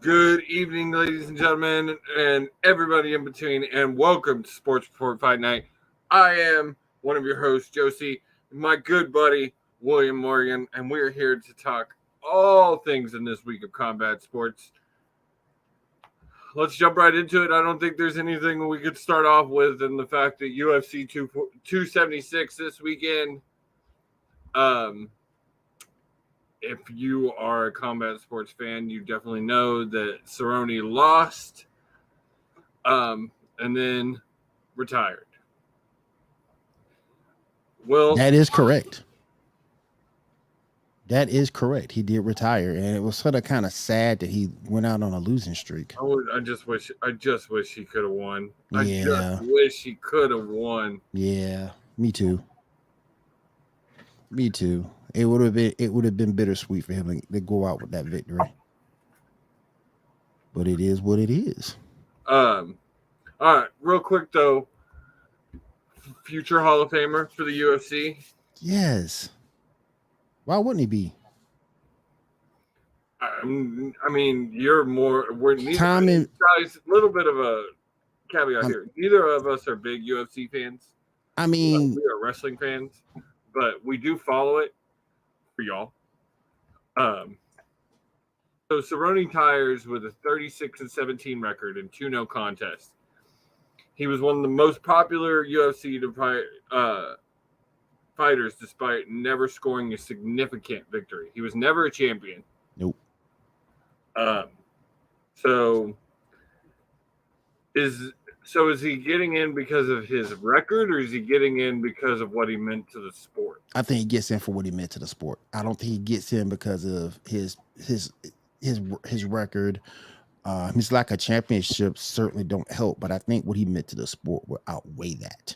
Good evening, ladies and gentlemen, and everybody in between, and welcome to Sports Report Fight Night. I am one of your hosts, Josie, my good buddy, William Morgan, and we're here to talk all things in this week of combat sports. Let's jump right into it. I don't think there's anything we could start off with in the fact that UFC 276 this weekend. If you are a combat sports fan, you definitely know that Cerrone lost and then retired. Well, That is correct. That is correct. He did retire, and it was sort of kind of sad that he went out on a losing streak. I just wish he could have won. I Yeah, just wish he could have won. yeah, me too. Me too. It would have been bittersweet for him to go out with that victory. But it is what it is. All right, real quick though, future Hall of Famer for the UFC. Yes. Why wouldn't he be? I mean, you're more. We're neither Time and guys. Little bit of a caveat here. Neither of us are big UFC fans. I mean, We are wrestling fans, but we do follow it for y'all. So Cerrone tires with a 36-17 record and 2 no contests. He was one of the most popular UFC fighters, despite never scoring a significant victory. He was never a champion. nope. So is he getting in because of his record, or is he getting in because of what he meant to the sport? I think he gets in for what he meant to the sport. I don't think he gets in because of his record. His lack of championships certainly don't help, but I think what he meant to the sport will outweigh that.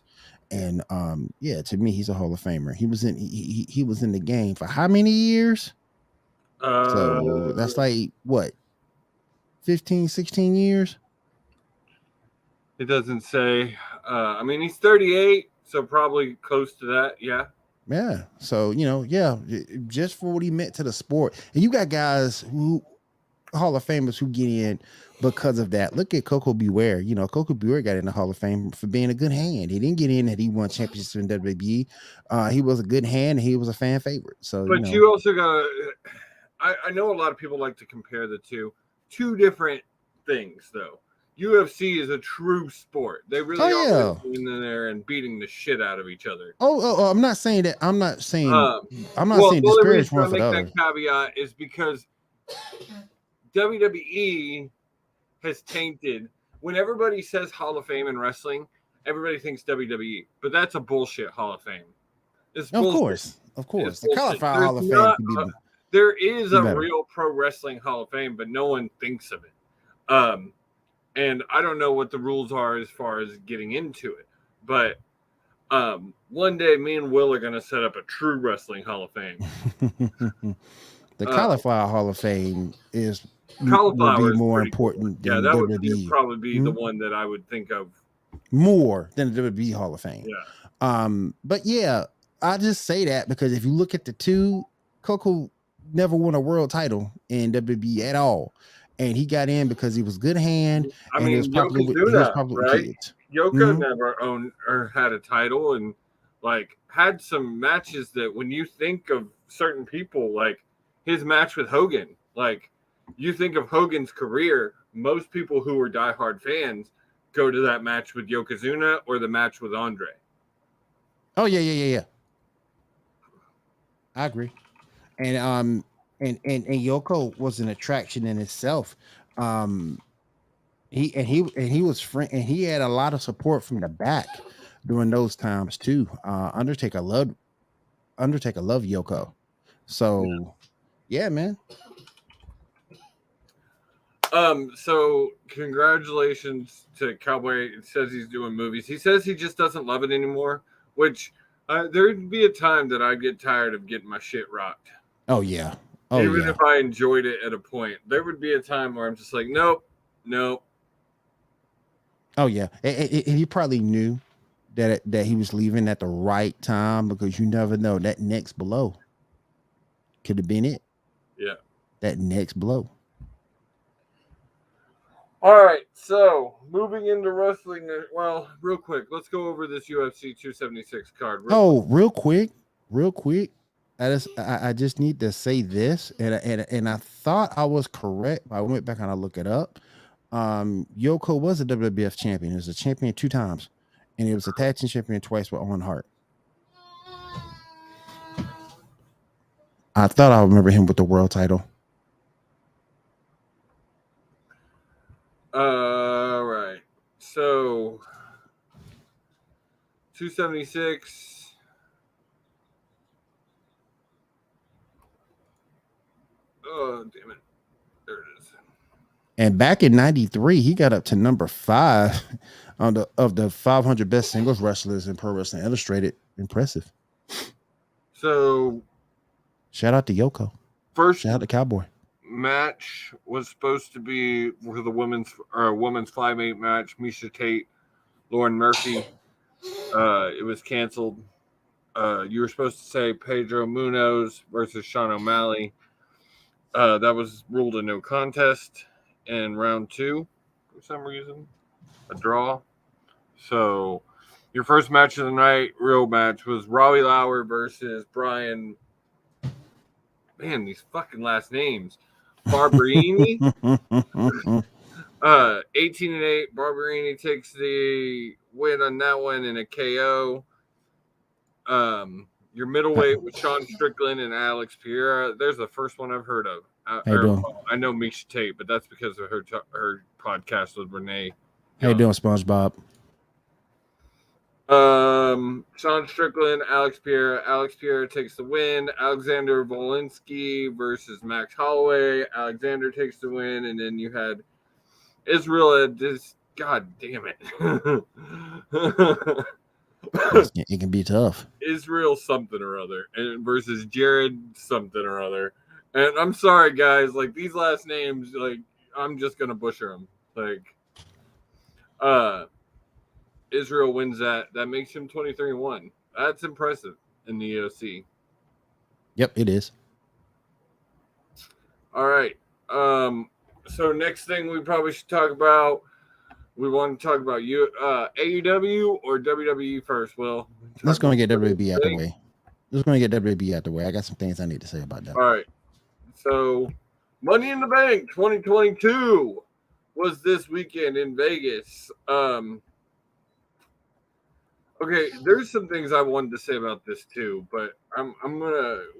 And yeah, to me, he's a Hall of Famer. He was in the game for how many years? So that's like what, 15, 16 years? It doesn't say. I mean, he's 38, so probably close to that. Yeah. Yeah. So, just for what he meant to the sport. And you got guys who Hall of Famers who get in because of that. Look at Coco Beware. Coco Beware got in the Hall of Fame for being a good hand. He didn't get in that he won championships in WWE. He was a good hand and he was a fan favorite. So, but you also got. I know a lot of people like to compare the two different things, though. UFC is a true sport. They really are in there and beating the shit out of each other. I'm not saying that. I'm not saying disparage one for the other. That caveat is because WWE has tainted. When everybody says Hall of Fame in wrestling, everybody thinks WWE, but that's a bullshit Hall of Fame. Of course. The Cauliflower Hall of Fame can be. There is a real pro wrestling Hall of Fame, but no one thinks of it. And I don't know what the rules are as far as getting into it, but one day me and Will are going to set up a true wrestling Hall of Fame. The Cauliflower Hall of Fame will be more important than that WWE. would probably be the one that I would think of more than the WWE Hall of Fame. Yeah. But yeah, I just say that because if you look at the two, Coco never won a world title in WWE at all. And he got in because he was good hand. I mean, Yokozuna, right? Yoko never owned or had a title, and like had some matches that when you think of certain people, like his match with Hogan, like you think of Hogan's career, most people who are diehard fans go to that match with Yokozuna or the match with Andre. Oh yeah. I agree. And Yoko was an attraction in itself. He had a lot of support from the back during those times too. Undertaker loved Yoko. So yeah, man. So congratulations to Cowboy. It says he's doing movies. He says he just doesn't love it anymore, which there'd be a time that I get tired of getting my shit rocked. Oh yeah. Even if I enjoyed it at a point, there would be a time where I'm just like, nope. Oh yeah, and he probably knew that he was leaving at the right time because you never know, that next blow could have been it. Yeah, that next blow. All right, so moving into wrestling. Well, real quick, let's go over this UFC 276 card. Real quick. I just need to say this, and I thought I was correct. I went back and I looked it up. Yoko was a WWF champion. He was a champion 2 times, and he was a tag team champion twice with Owen Hart. I thought I remember him with the world title. All right, so 276. Oh, damn it. There it is. And back in 93, he got up to number 5 of the 500 best singles wrestlers in Pro Wrestling Illustrated. Impressive. So, shout out to Yoko. Shout out to Cowboy. Match was supposed to be for the women's 5-8 match. Misha Tate, Lauren Murphy. It was canceled. You were supposed to say Pedro Munoz versus Sean O'Malley. That was ruled a no contest in round 2 for some reason. A draw. So your first match of the night, real match, was Robbie Lawler versus Brian. Man, these fucking last names. Barberini. 18-8. Barberini takes the win on that one in a KO. Your middleweight with Sean Strickland and Alex Pereira. There's the first one I've heard of. I know Misha Tate, but that's because of her podcast with Renee. How you doing, SpongeBob? Sean Strickland, Alex Pereira. Alex Pereira takes the win. Alexander Volensky versus Max Holloway. Alexander takes the win, and then you had Israel. God damn it. It can be tough. Israel something or other and versus Jared something or other. And I'm sorry, guys. Like, these last names, like, I'm just gonna butcher them. Like, Israel wins that. That makes him 23-1. That's impressive in the UFC. Yep, it is. All right. So next thing we probably should talk about. We want to talk about AEW or WWE first. Well, let's go and get WWE out the way. Let's go and get WWE out the way. I got some things I need to say about that. All right. So, Money in the Bank 2022 was this weekend in Vegas. Okay, there's some things I wanted to say about this too, but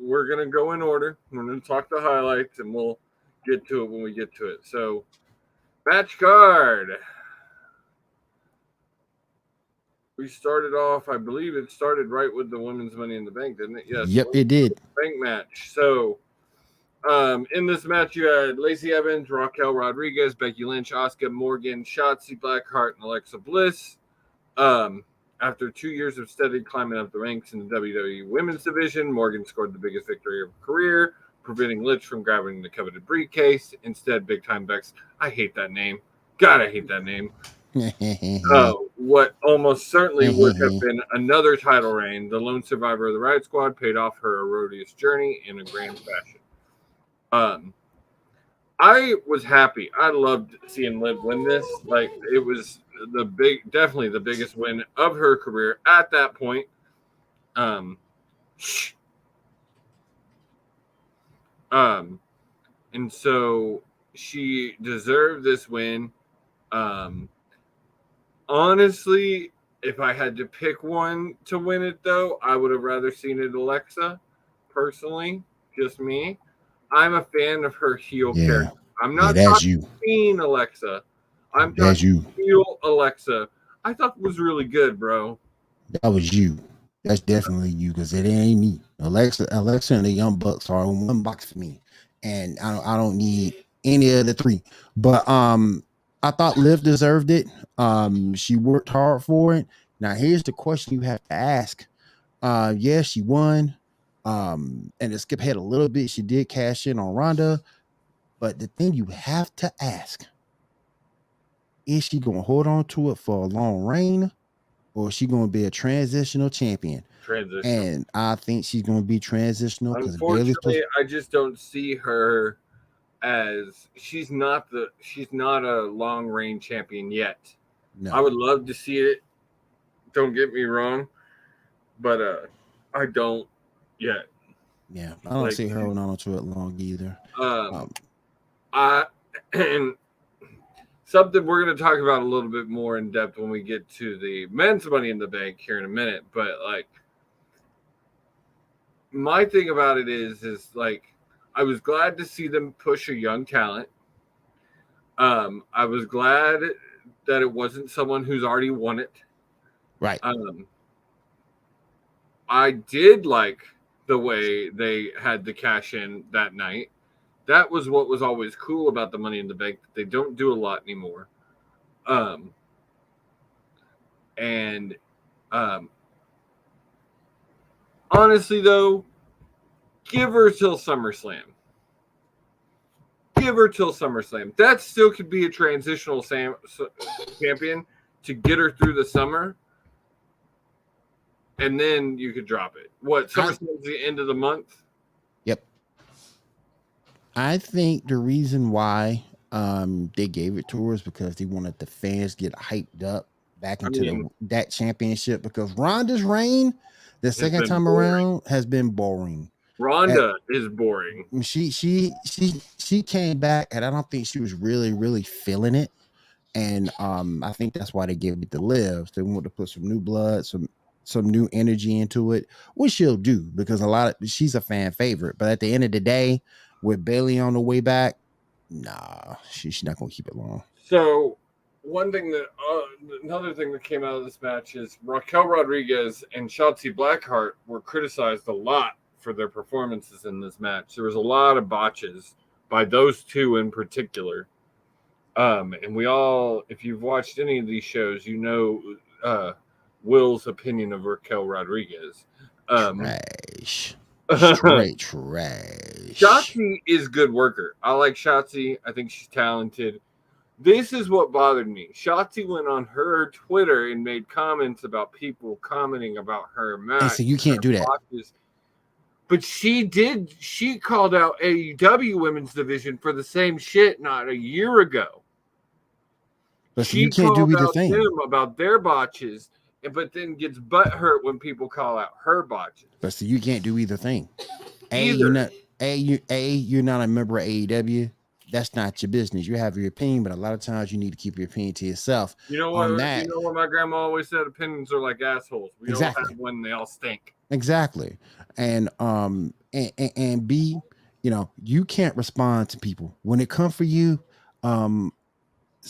we're gonna go in order. We're gonna talk the highlights, and we'll get to it when we get to it. So, match card. We started off, I believe it started right with the women's Money in the Bank, didn't it? Yes. Yep, it did. Bank match. So, in this match, you had Lacey Evans, Raquel Rodriguez, Becky Lynch, Asuka Morgan, Shotzi Blackheart, and Alexa Bliss. After 2 years of steady climbing up the ranks in the WWE Women's Division, Morgan scored the biggest victory of her career, preventing Lynch from grabbing the coveted briefcase. Instead, Big Time Bex. I hate that name. God, I hate that name. What almost certainly would have been another title reign, the lone survivor of the Riot Squad paid off her erroneous journey in a grand fashion. I was happy. I loved seeing Liv win this. Like, it was definitely the biggest win of her career at that point. And so she deserved this win. Honestly, if I had to pick one to win it, though, I would have rather seen it Alexa, personally. Just me. I'm a fan of her heel character. I'm not talking Alexa. I'm talking heel Alexa. I thought it was really good, bro. That was you. That's definitely you, because it ain't me. Alexa and the Young Bucks are in one box for me, and I don't need any of the three. But I thought Liv deserved it. She worked hard for it. Now here's the question you have to ask. Yeah, she won. And to skip ahead a little bit, she did cash in on Ronda. But the thing you have to ask, is she going to hold on to it for a long reign, or is she going to be a transitional champion? And I think she's going to be transitional. Unfortunately, I just don't see her as she's not a long reign champion yet. No. I would love to see it. Don't get me wrong, but I don't yet. Yeah, I don't see her holding on to it long either. And something we're going to talk about a little bit more in depth when we get to the men's Money in the Bank here in a minute. But like, my thing about it is like, I was glad to see them push a young talent. I was glad that it wasn't someone who's already won it. Right. I did like the way they had the cash in that night. That was what was always cool about the Money in the Bank, that they don't do a lot anymore. Honestly, though, give her till SummerSlam. That still could be a transitional champion to get her through the summer. And then you could drop it. SummerSlam's the end of the month? Yep. I think the reason why they gave it to her is because they wanted the fans get hyped up back into that championship, because Ronda's reign the second time around has been boring. Ronda is boring. She came back, and I don't think she was really feeling it. And I think that's why they gave it to Liv. They wanted to put some new blood, some new energy into it, which she'll do, because she's a fan favorite. But at the end of the day, with Bayley on the way back, nah, she's not gonna keep it long. So another thing that came out of this match is Raquel Rodriguez and Shotzi Blackheart were criticized a lot for their performances in this match. There was a lot of botches by those two in particular. And we all, if you've watched any of these shows, you know Will's opinion of Raquel Rodriguez. Trash. Straight trash. Shotzi is a good worker. I like Shotzi. I think she's talented. This is what bothered me. Shotzi went on her Twitter and made comments about people commenting about her match. And so you can't do that. Watches. But she called out AEW women's division for the same shit not a year ago. But so you can't do either thing. Them about their botches, but then gets butthurt when people call out her botches. But so you can't do either thing. You're not a member of AEW. That's not your business. You have your opinion, but a lot of times you need to keep your opinion to yourself. You know what? You know what my grandma always said? Opinions are like assholes. We all have one; they all stink. Exactly. And B, you know, you can't respond to people when it comes for you.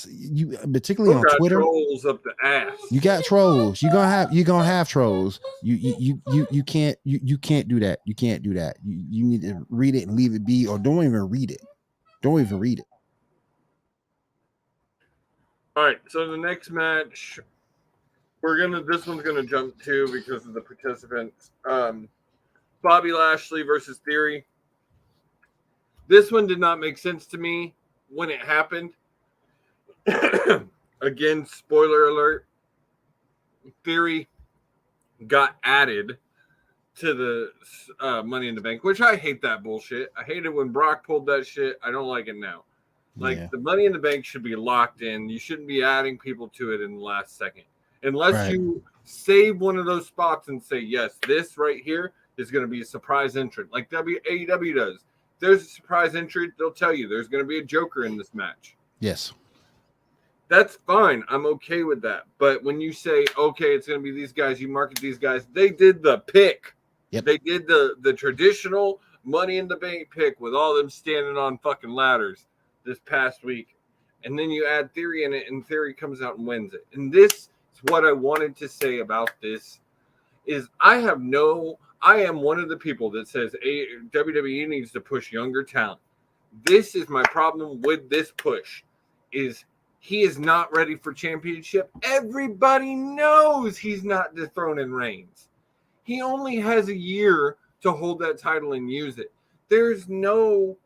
You particularly on Twitter, trolls up the ass. You got trolls. You're gonna have trolls. You can't do that. You can't do that. You need to read it and leave it be, or don't even read it. Don't even read it. All right. So the next match, this one's gonna jump to because of the participants. Bobby Lashley versus Theory. This one did not make sense to me when it happened. Again, spoiler alert. Theory got added to the Money in the Bank, which I hate that bullshit. I hated when Brock pulled that shit. I don't like it now. The Money in the Bank should be locked in. You shouldn't be adding people to it in the last second. Unless you save one of those spots and say, yes, this right here is going to be a surprise entrant, like AEW does. If there's a surprise entrant, they'll tell you there's going to be a Joker in this match. Yes. That's fine. I'm okay with that. But when you say, okay, it's going to be these guys, you market these guys, they did the pick. Yep. They did the traditional Money in the Bank pick with all them standing on fucking ladders this past week. And then you add Theory in it, and Theory comes out and wins it. And this is what I wanted to say about this is I am one of the people that says WWE needs to push younger talent. This is my problem with this push is he is not ready for championship. Everybody knows he's not dethroning Reigns. He only has a year to hold that title and use it. The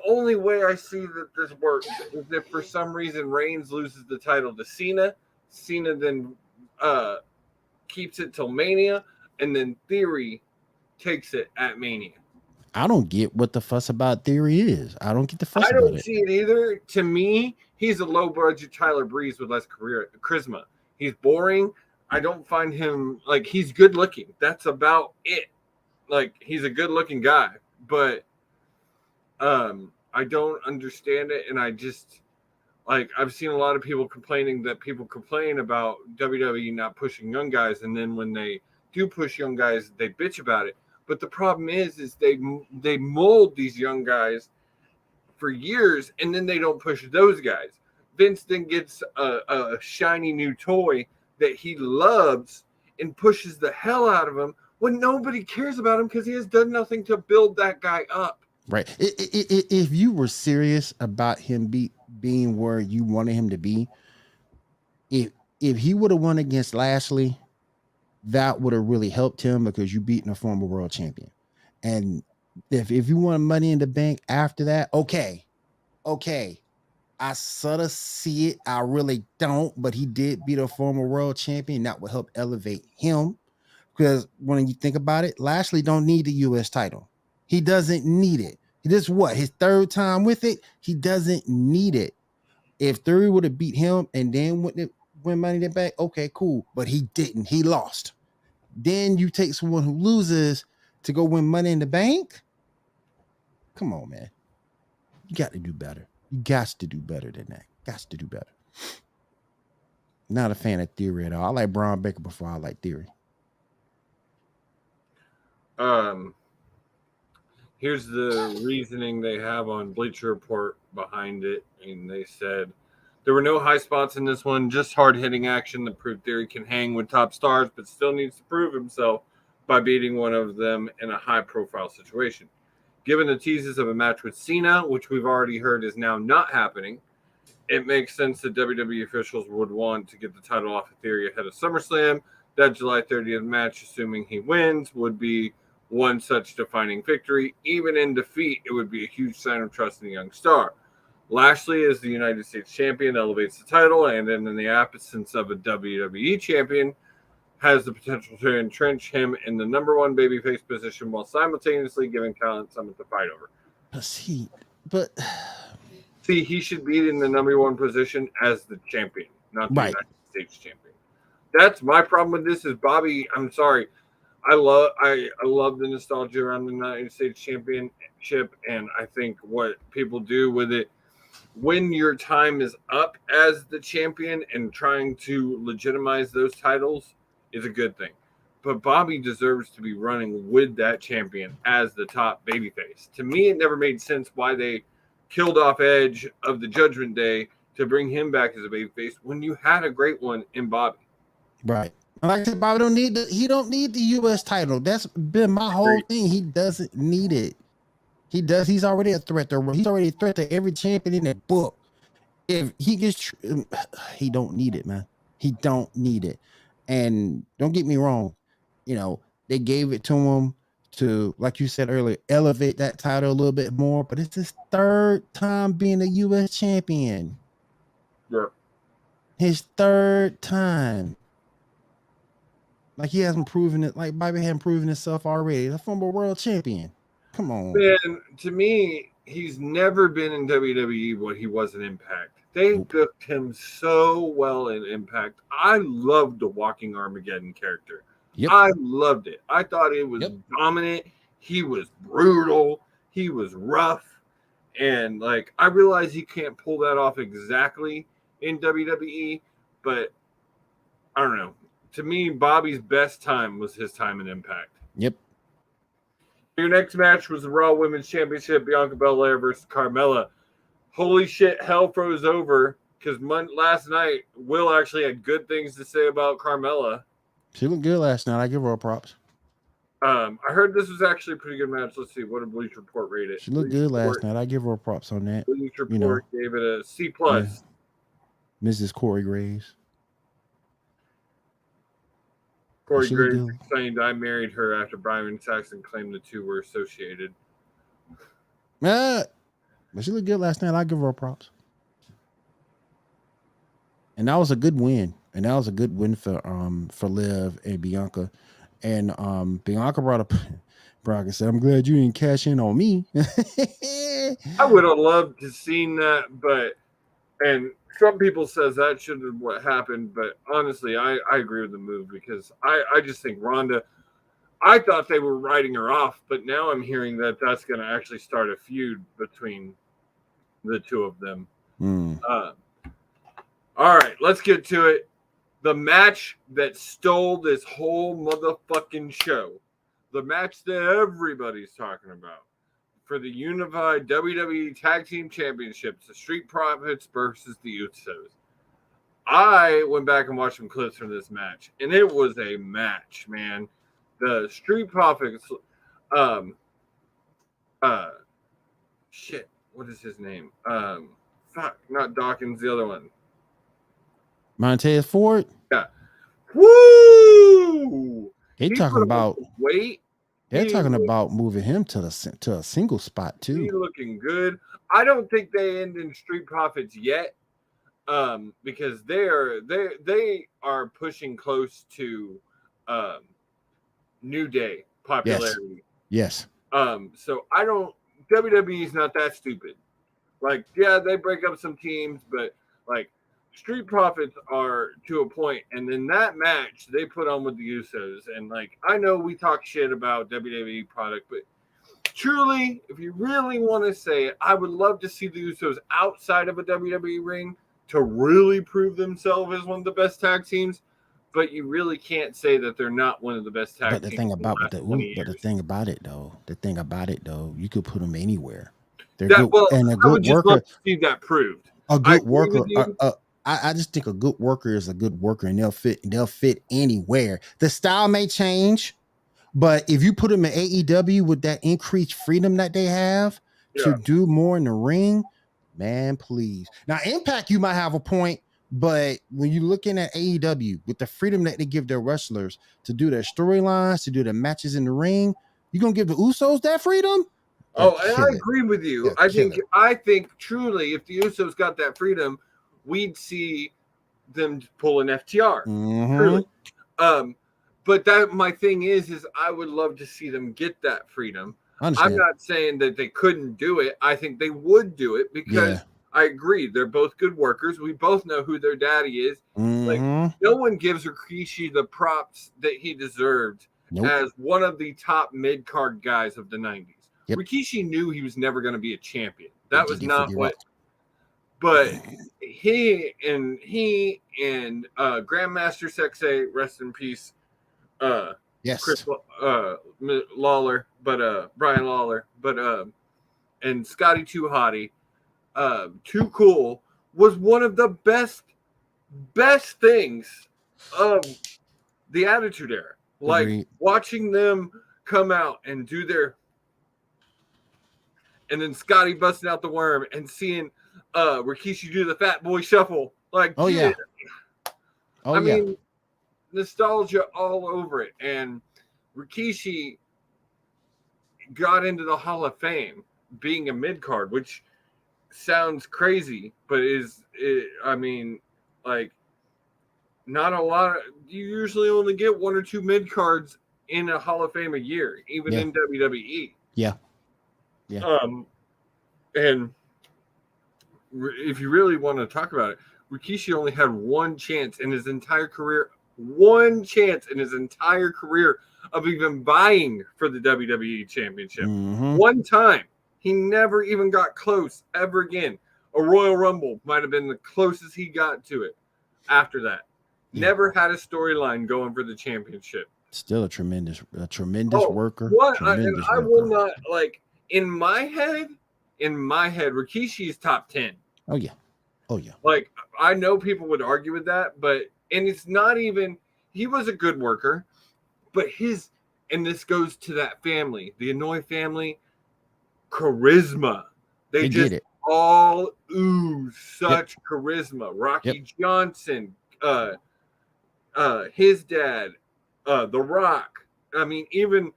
only way I see that this works is if for some reason Reigns loses the title to Cena. Cena then keeps it till Mania, and then Theory takes it at Mania. I don't get what the fuss about Theory is. I don't get the fuss I about don't it. see it either. To me, he's a low budget Tyler Breeze with less career charisma. He's boring. I don't find him like he's good looking. That's about it. Like he's a good looking guy, but I don't understand it, and I just like I've seen a lot of people complaining that people complain about WWE not pushing young guys, and then when they do push young guys, they bitch about it. But the problem is they mold these young guys for years, and then they don't push those guys. Vince then gets a shiny new toy that he loves and pushes the hell out of him when nobody cares about him because he has done nothing to build that guy up. Right. If you were serious about him being where you wanted him to be, if he would have won against Lashley, that would have really helped him because you beating a former world champion. And if you want Money in the Bank after that, okay. I sort of see it. I really don't, but he did beat a former world champion. That will help elevate him. Because when you think about it, Lashley don't need the U.S. title. He doesn't need it. This is what his third time with it. He doesn't need it. If Theory would have beat him and then win Money in the Bank, okay, cool. But he didn't. He lost. Then you take someone who loses to go win Money in the Bank. Come on, man. You got to do better. You got to do better than that. Got to do better. Not a fan of Theory at all. I like Braun Baker before I like Theory. Here's the reasoning they have on Bleacher Report behind it, and they said there were no high spots in this one, just hard-hitting action that proved Theory can hang with top stars, but still needs to prove himself by beating one of them in a high-profile situation. Given the teases of a match with Cena, which we've already heard is now not happening, it makes sense that WWE officials would want to get the title off of Theory ahead of SummerSlam. That July 30th match, assuming he wins, would be one such defining victory. Even in defeat, it would be a huge sign of trust in the young star. Lashley, as the United States champion, elevates the title, and then in the absence of a WWE champion, has the potential to entrench him in the number one babyface position while simultaneously giving talent something to fight over. See, he should be in the number one position as the champion, not the United States champion. That's my problem with this. Is Bobby? I'm sorry. I love the nostalgia around the United States Championship, and I think what people do with it when your time is up as the champion and trying to legitimize those titles is a good thing. But Bobby deserves to be running with that champion as the top babyface. To me, it never made sense why they killed off Edge of the Judgment Day to bring him back as a babyface when you had a great one in Bobby. Right. Like I said, Bobby he don't need the US title. That's been my whole thing. He doesn't need it. He's already a threat to every champion in that book. If he gets he don't need it, man. He don't need it. And don't get me wrong, they gave it to him to, like you said earlier, elevate that title a little bit more, but it's his third time being a US champion. Yeah. His third time. Like he hasn't proven it. Like Bobby hadn't proven himself already. The former world champion. Come on. Man, to me, he's never been in WWE what he was in Impact. They booked him so well in Impact. I loved the Walking Armageddon character. Yep. I loved it. I thought it was dominant. He was brutal. He was rough. And like I realize he can't pull that off exactly in WWE, but I don't know. To me, Bobby's best time was his time in Impact. Yep. Your next match was the Raw Women's Championship, Bianca Belair versus Carmella. Holy shit, hell froze over because last night, Will actually had good things to say about Carmella. She looked good last night. I give her props. I heard this was actually a pretty good match. Let's see. What did Bleacher Report rate it? She looked good last night. I give her props on that. Bleacher Report gave it a C+. Yeah. Mrs. Corey Graves. Corey Graves explained, I married her after Byron Saxton claimed the two were associated. But she looked good last night. I give her props. And that was a good win. And that was a good win for Liv and Bianca. And Bianca Brock said, "I'm glad you didn't cash in on me." I would have loved to seen that, and some people says that should have what happened, but honestly, I agree with the move because I just think Ronda. I thought they were writing her off, but now I'm hearing that that's going to actually start a feud between the two of them. All right, let's get to it. The match that stole this whole motherfucking show. The match that everybody's talking about. For the unified WWE Tag Team Championships, the Street Profits versus the Usos. I went back and watched some clips from this match, and it was a match, man. The Street Profits, shit, what is his name? Fuck, not Dawkins, the other one. Montez Ford? Yeah. Woo! They talking about weight. They're talking about moving him to a single spot too. He's looking good. I don't think they end in Street Profits yet, because they are pushing close to New Day popularity. Yes. So I don't. WWE's not that stupid. Like, yeah, they break up some teams, but like Street Profits are to a point, and then that match they put on with the Usos, and like I know we talk shit about WWE product, but truly, if you really want to say it, I would love to see the Usos outside of a WWE ring to really prove themselves as one of the best tag teams. But you really can't say that they're not one of the best tag teams. But the thing about the thing about it though, you could put them anywhere. They're good, and a good worker. Love to see that proved. A good worker. I just think a good worker is a good worker, and they'll fit anywhere. The style may change, but if you put them in AEW with that increased freedom that they have to do more in the ring, man, please. Now, Impact, you might have a point, but when you're looking at AEW with the freedom that they give their wrestlers to do their storylines, to do their matches in the ring, you're gonna give the Usos that freedom? Oh, and I agree with you. I think truly, if the Usos got that freedom, we'd see them pull an FTR. Truly. But that my thing is I would love to see them get that freedom. I'm not saying that they couldn't do it. I think they would do it because I agree. They're both good workers. We both know who their daddy is. Like no one gives Rikishi the props that he deserved as one of the top mid-card guys of the 90s. Rikishi knew he was never going to be a champion. That was not what. But he and Grandmaster Sexay, rest in peace. Chris Lawler, but Brian Lawler, but and Scotty Too Hottie, Too Cool was one of the best things of the Attitude Era. Like watching them come out and do their. And then Scotty busting out the worm and seeing Rikishi do the Fat Boy Shuffle. Like, I mean, nostalgia all over it. And Rikishi got into the Hall of Fame being a mid-card, which sounds crazy, but not a lot. You usually only get one or two mid-cards in a Hall of Fame a year, even in WWE. Yeah. And if you really want to talk about it, Rikishi only had one chance in his entire career of even vying for the WWE Championship. One time. He never even got close ever again. A Royal Rumble might have been the closest he got to it after that. Never had a storyline going for the championship. Still a tremendous worker. I will not, like, in my head, Rikishi is top 10. Oh yeah. Like, I know people would argue with that, and it's not even, he was a good worker, but and this goes to that family, the Anoa'i family, charisma. They just did it. All ooze such charisma. Rocky Johnson, his dad, The Rock. I mean, even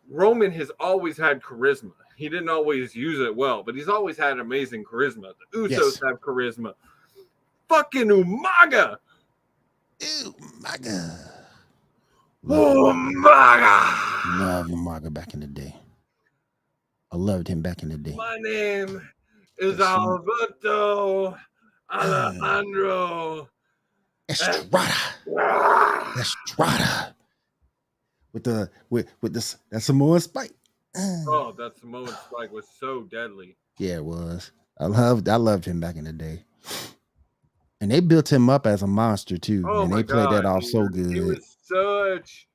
Roman has always had charisma. He didn't always use it well, but he's always had amazing charisma. The Usos have charisma. Fucking Umaga. Umaga. Love Umaga back in the day. I loved him back in the day. My name is Alberto Alejandro Estrada. With this that Samoan spike. Oh, that Samoan spike was so deadly. Yeah, it was. I loved him back in the day. And they built him up as a monster too. Oh and my they played God, that off so good. He was such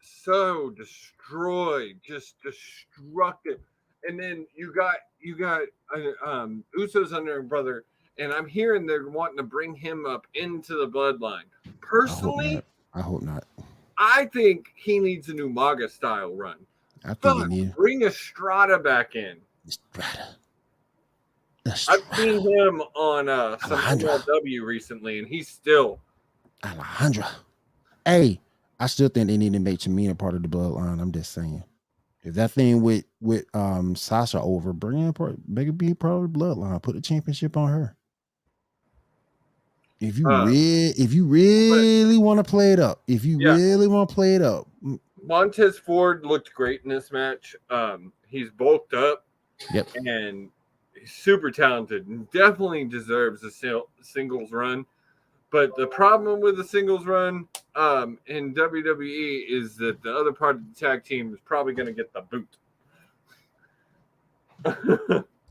so destroyed, just destructive. And then you got Usos on their brother, and I'm hearing they're wanting to bring him up into the bloodline. Personally, I hope not. I think he needs a new Umaga style run. I think he needs bring Estrada back in. Estrada. I've seen him on some MLW recently, and he's still Alejandro. Hey, I still think they need to make Tamina part of the bloodline. I'm just saying. If that thing with Sasha over, bring in make it be part of the bloodline. Put the championship on her. If you really want to play it up, Montez Ford looked great in this match. He's bulked up. Yep. And he's super talented and definitely deserves a singles run. But the problem with the singles run in WWE is that the other part of the tag team is probably going to get the boot.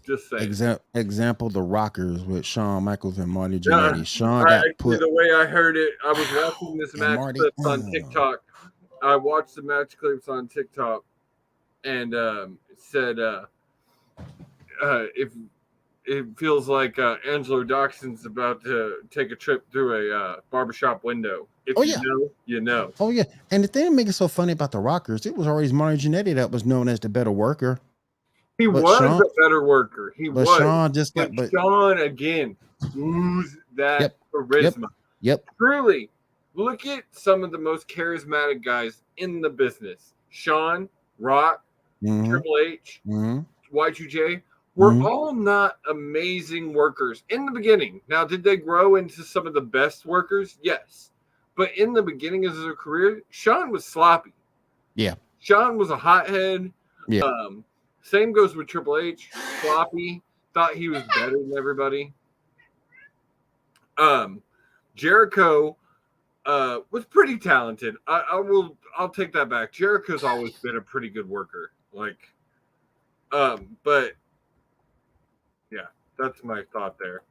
Just saying. Example, the Rockers with Shawn Michaels and Marty Jannetty. Shawn got put. The way I heard it, I was watching this match clips on TikTok. I watched the match clips on TikTok, and it said if it feels like Angelo Dawson's about to take a trip through a barbershop window. If know, you know. Oh, yeah. And the thing that makes it so funny about the Rockers, it was always Marty Jannetty that was known as the better worker. He was a better worker. He was. Shawn just got. But Shawn, again, oozed that charisma. Yep. Truly, look at some of the most charismatic guys in the business. Shawn, Rock, Triple H, Y2J. We're all not amazing workers in the beginning. Now, did they grow into some of the best workers? Yes. But in the beginning of their career, Shawn was sloppy. Yeah. Shawn was a hothead. Yeah. Same goes with Triple H. Sloppy. Thought he was better than everybody. Jericho was pretty talented. I'll take that back. Jericho's always been a pretty good worker. But yeah, that's my thought there.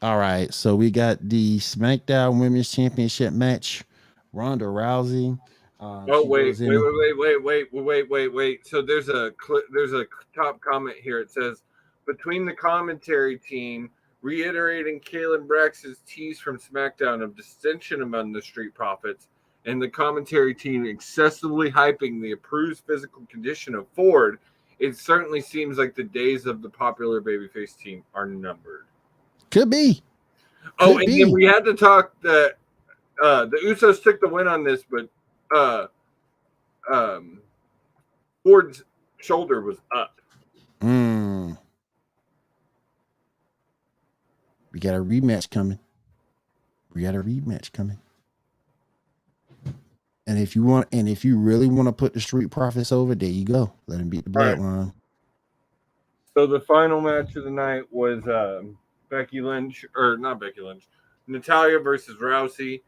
All right, so we got the SmackDown Women's Championship match. Ronda Rousey. Wait. So there's a top comment here. It says, between the commentary team reiterating Kayla Braxton's tease from SmackDown of dissension among the Street Profits, and the commentary team excessively hyping the approved physical condition of Ford, it certainly seems like the days of the popular babyface team are numbered. Could be. Then we had to talk that the Usos took the win on this, but Ford's shoulder was up. We got a rematch coming. And if you really want to put the Street Profits over, there you go. Let him beat the bloodline. Right. So the final match of the night was Natalya versus Rousey.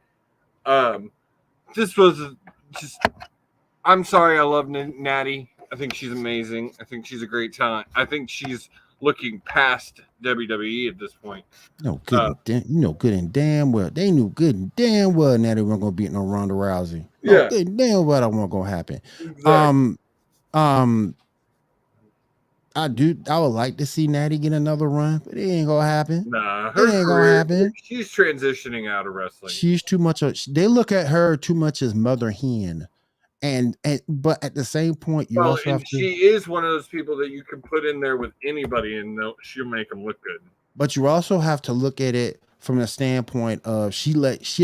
This was I'm sorry, I love Natty. I think she's amazing. I think she's a great talent. I think she's looking past WWE at this point. Good and damn well. They knew good and damn well Natty wasn't gonna beat no Ronda Rousey. Yeah. Good and damn well that wasn't gonna happen. Exactly. I would like to see Natty get another run, but it ain't gonna happen. Nah, it ain't gonna happen. She's transitioning out of wrestling. She's too much. They look at her too much as mother hen, but at the same point, she is one of those people that you can put in there with anybody, and she'll make them look good. But you also have to look at it from the standpoint of she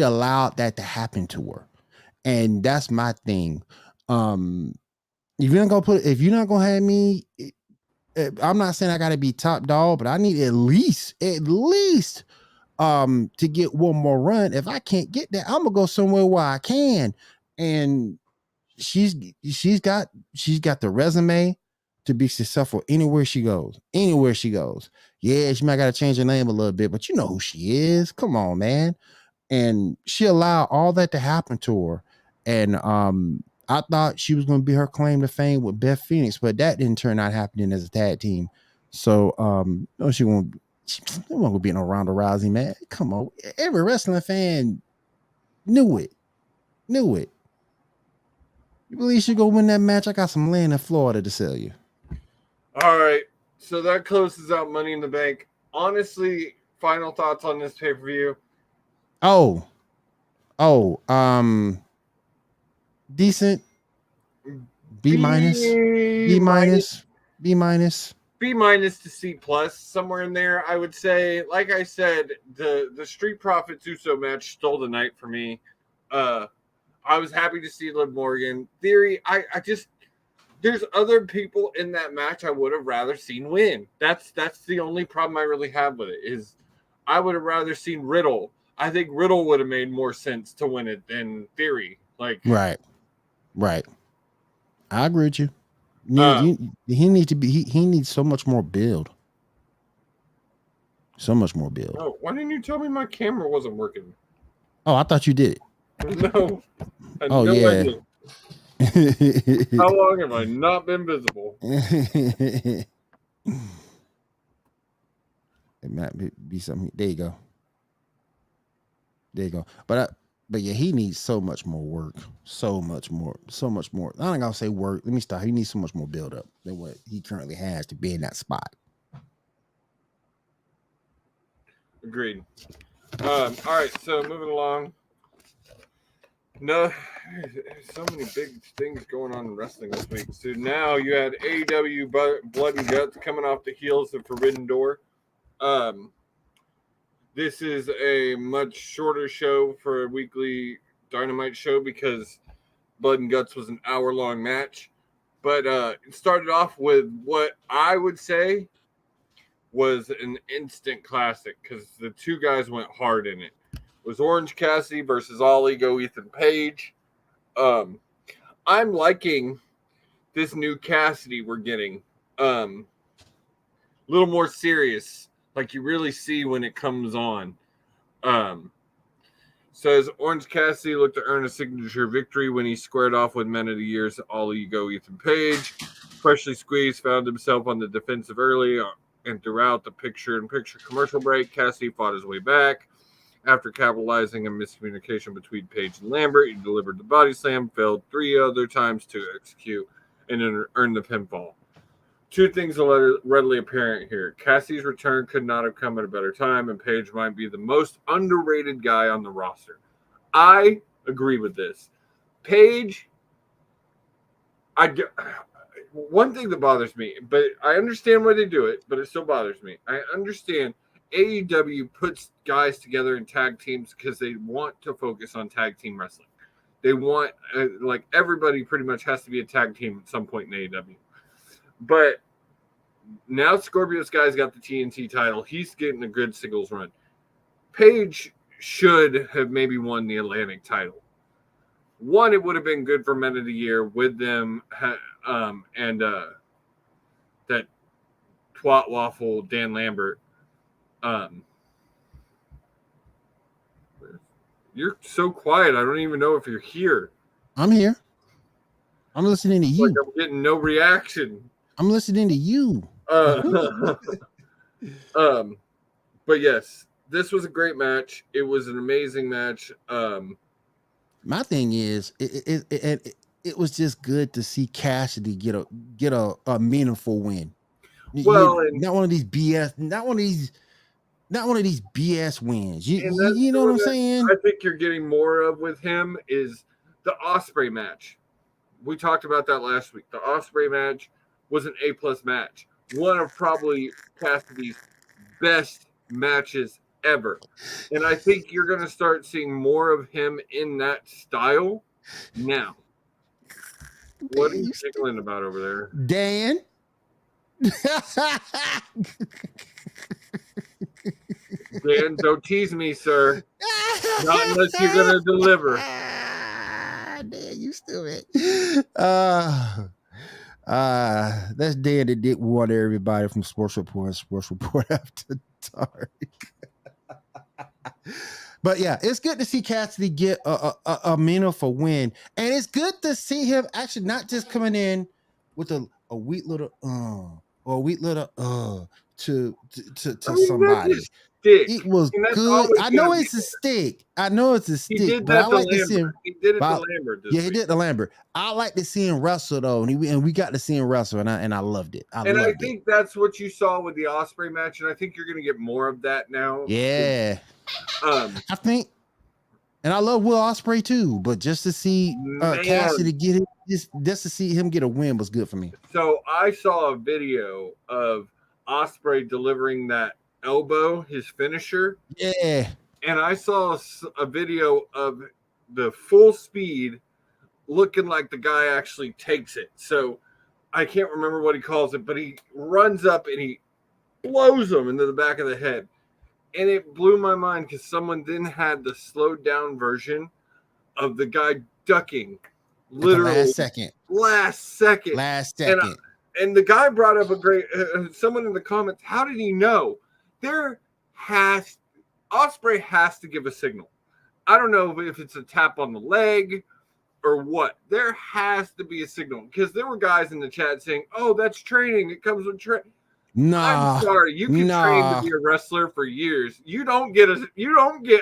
allowed that to happen to her, and that's my thing. If you're not gonna have me. I'm not saying I got to be top dog, but I need at least to get one more run. If I can't get that, I'm gonna go somewhere where I can. And she's got the resume to be successful anywhere she goes. Anywhere she goes. Yeah, she might got to change her name a little bit, but you know who she is. Come on, man. And she allowed all that to happen to her. And I thought she was going to be her claim to fame with Beth Phoenix, but that didn't turn out happening as a tag team. So no, she won't be no Ronda Rousey, man. Come on. Every wrestling fan knew it. You believe she gonna win that match? I got some land in Florida to sell you. All right. So that closes out Money in the Bank. Honestly, final thoughts on this pay-per-view? Decent. B minus to C plus, somewhere in there. I would say, like I said, the Street Profits Uso match stole the night for me. I was happy to see Liv Morgan. Theory, I just, there's other people in that match I would have rather seen win. That's the only problem I really have with it, is I would have rather seen Riddle. I think Riddle would have made more sense to win it than Theory. Like, right. I agree with you. He needs to be. He needs so much more build. Oh, why didn't you tell me my camera wasn't working? Oh, I thought you did it. No. Idea. How long have I not been visible? It might be something. There you go. But yeah, he needs so much more work. So much more. I ain't gonna say work. Let me stop. He needs so much more build up than what he currently has to be in that spot. Agreed. All right, so moving along. No, so many big things going on in wrestling this week. So now you had AEW Blood and Guts coming off the heels of Forbidden Door. This is a much shorter show for a weekly Dynamite show because Blood and Guts was an hour-long match. But it started off with what I would say was an instant classic because the two guys went hard in it. Was Orange Cassidy versus All Ego Ethan Page. I'm liking this new Cassidy we're getting. A little more serious, like you really see when it comes on. Says Orange Cassidy looked to earn a signature victory when he squared off with Men of the Year's All Ego Ethan Page. Freshly squeezed, found himself on the defensive early and throughout the picture-in-picture commercial break. Cassidy fought his way back. After capitalizing on miscommunication between Page and Lambert, he delivered the body slam, failed 3 other times to execute, and then earned the pinfall. 2 things are readily apparent here. Cassidy's return could not have come at a better time, and Page might be the most underrated guy on the roster. I agree with this. Page, one thing that bothers me, but I understand why they do it, but it still bothers me. I understand AEW puts guys together in tag teams because they want to focus on tag team wrestling. They want, like, everybody pretty much has to be a tag team at some point in AEW. But now Scorpio Sky's got the TNT title. He's getting a good singles run. Page should have maybe won the Atlantic title. One, it would have been good for Men of the Year with them and that twat waffle Dan Lambert. You're so quiet. I don't even know if you're here. I'm here. I'm listening to you. Like I'm getting no reaction. I'm listening to you. But yes, this was a great match. It was an amazing match. My thing is, it was just good to see Cassidy get a meaningful win. Well, not one of these BS wins. You know what I'm saying? I think you're getting more of with him is the Ospreay match. We talked about that last week. The Ospreay match was an A+ match. One of probably Cassidy's best matches ever. And I think you're going to start seeing more of him in that style now. What are you giggling about over there? Dan? Dan, don't tease me, sir. Not unless you're gonna deliver. Dan, you stupid. That's Dan that did warn everybody from Sports Report After Dark. But yeah, it's good to see Cassidy get a meaningful win, and it's good to see him actually not just coming in with a weak little or a weak little to somebody. It was good. I know it's a stick. I know it's a stick, but I like to see him. He did it to Lambert. Yeah, he did to Lambert. I like to see him wrestle though, and we got to see him wrestle, and I loved it. I think that's what you saw with the Ospreay match, and I think you're going to get more of that now. Yeah, I think, and I love Will Ospreay too, but just to see Cassidy get it, just to see him get a win was good for me. So I saw a video of Ospreay delivering that elbow, his finisher. Yeah. And I saw a video of the full speed looking like the guy actually takes it. So I can't remember what he calls it, but he runs up and he blows him into the back of the head. And it blew my mind because someone then had the slowed down version of the guy ducking literally last second. And the guy brought up a great someone in the comments. How did he know? Ospreay has to give a signal. I don't know if it's a tap on the leg or what. There has to be a signal because there were guys in the chat saying, "Oh, that's training. It comes with training." Nah, I'm sorry. You can train to be a wrestler for years. You don't get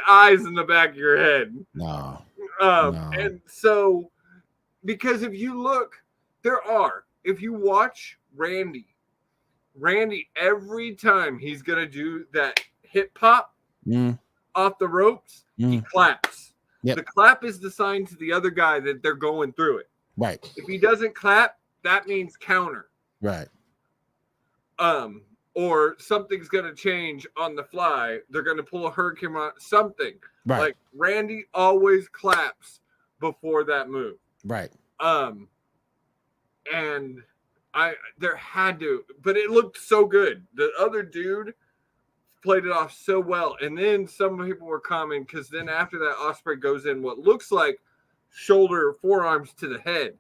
eyes in the back of your head. No. And so, because if you look, if you watch Randy, every time he's going to do that hip pop off the ropes, he claps. Yep. The clap is the sign to the other guy that they're going through it. Right. If he doesn't clap, that means counter. Right. Or something's going to change on the fly. They're going to pull a hurricane on something. Right. Like Randy always claps before that move. Right. And there had to, but it looked so good. The other dude played it off so well. And then some people were commenting because then after that, Ospreay goes in what looks like forearms to the head.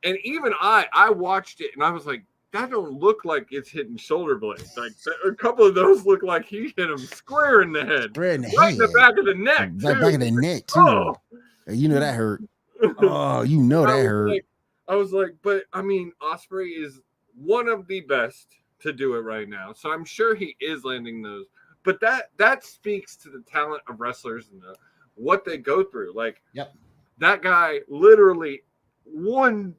And even I watched it and I was like, that don't look like it's hitting shoulder blades. Like a couple of those look like he hit him square in the head. Right in the back of the neck. Back of the neck too. Oh. You know that hurt. Oh, you know that hurt. I was like, but I mean, Ospreay is one of the best to do it right now. So I'm sure he is landing those. But that speaks to the talent of wrestlers and what they go through. Like, that guy literally 1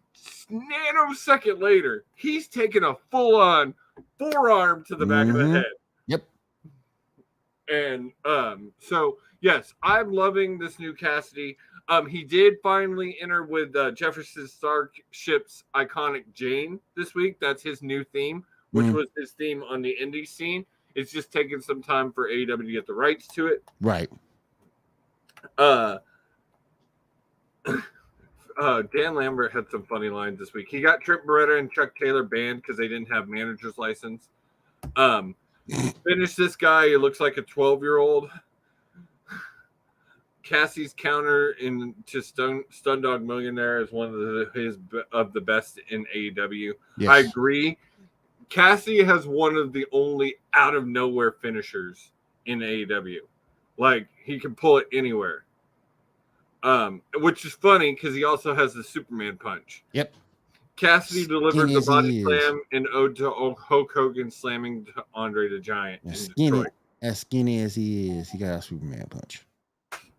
nanosecond later, he's taking a full-on forearm to the back of the head. Yep. And so yes, I'm loving this new Cassidy. He did finally enter with Jefferson Starship's iconic Jane this week. That's his new theme, which was his theme on the indie scene. It's just taking some time for AEW to get the rights to it. Right. Dan Lambert had some funny lines this week. He got Trip Beretta and Chuck Taylor banned because they didn't have manager's license. Finish this guy. He looks like a 12-year-old. Cassie's counter into Stun Dog Millionaire is one of the best in AEW. Yes. I agree. Cassie has one of the only out of nowhere finishers in AEW. Like, he can pull it anywhere. Which is funny because he also has the Superman punch. Yep. Cassidy delivered the body slam in ode to Hulk Hogan slamming Andre the Giant. As skinny as he is, he got a Superman punch.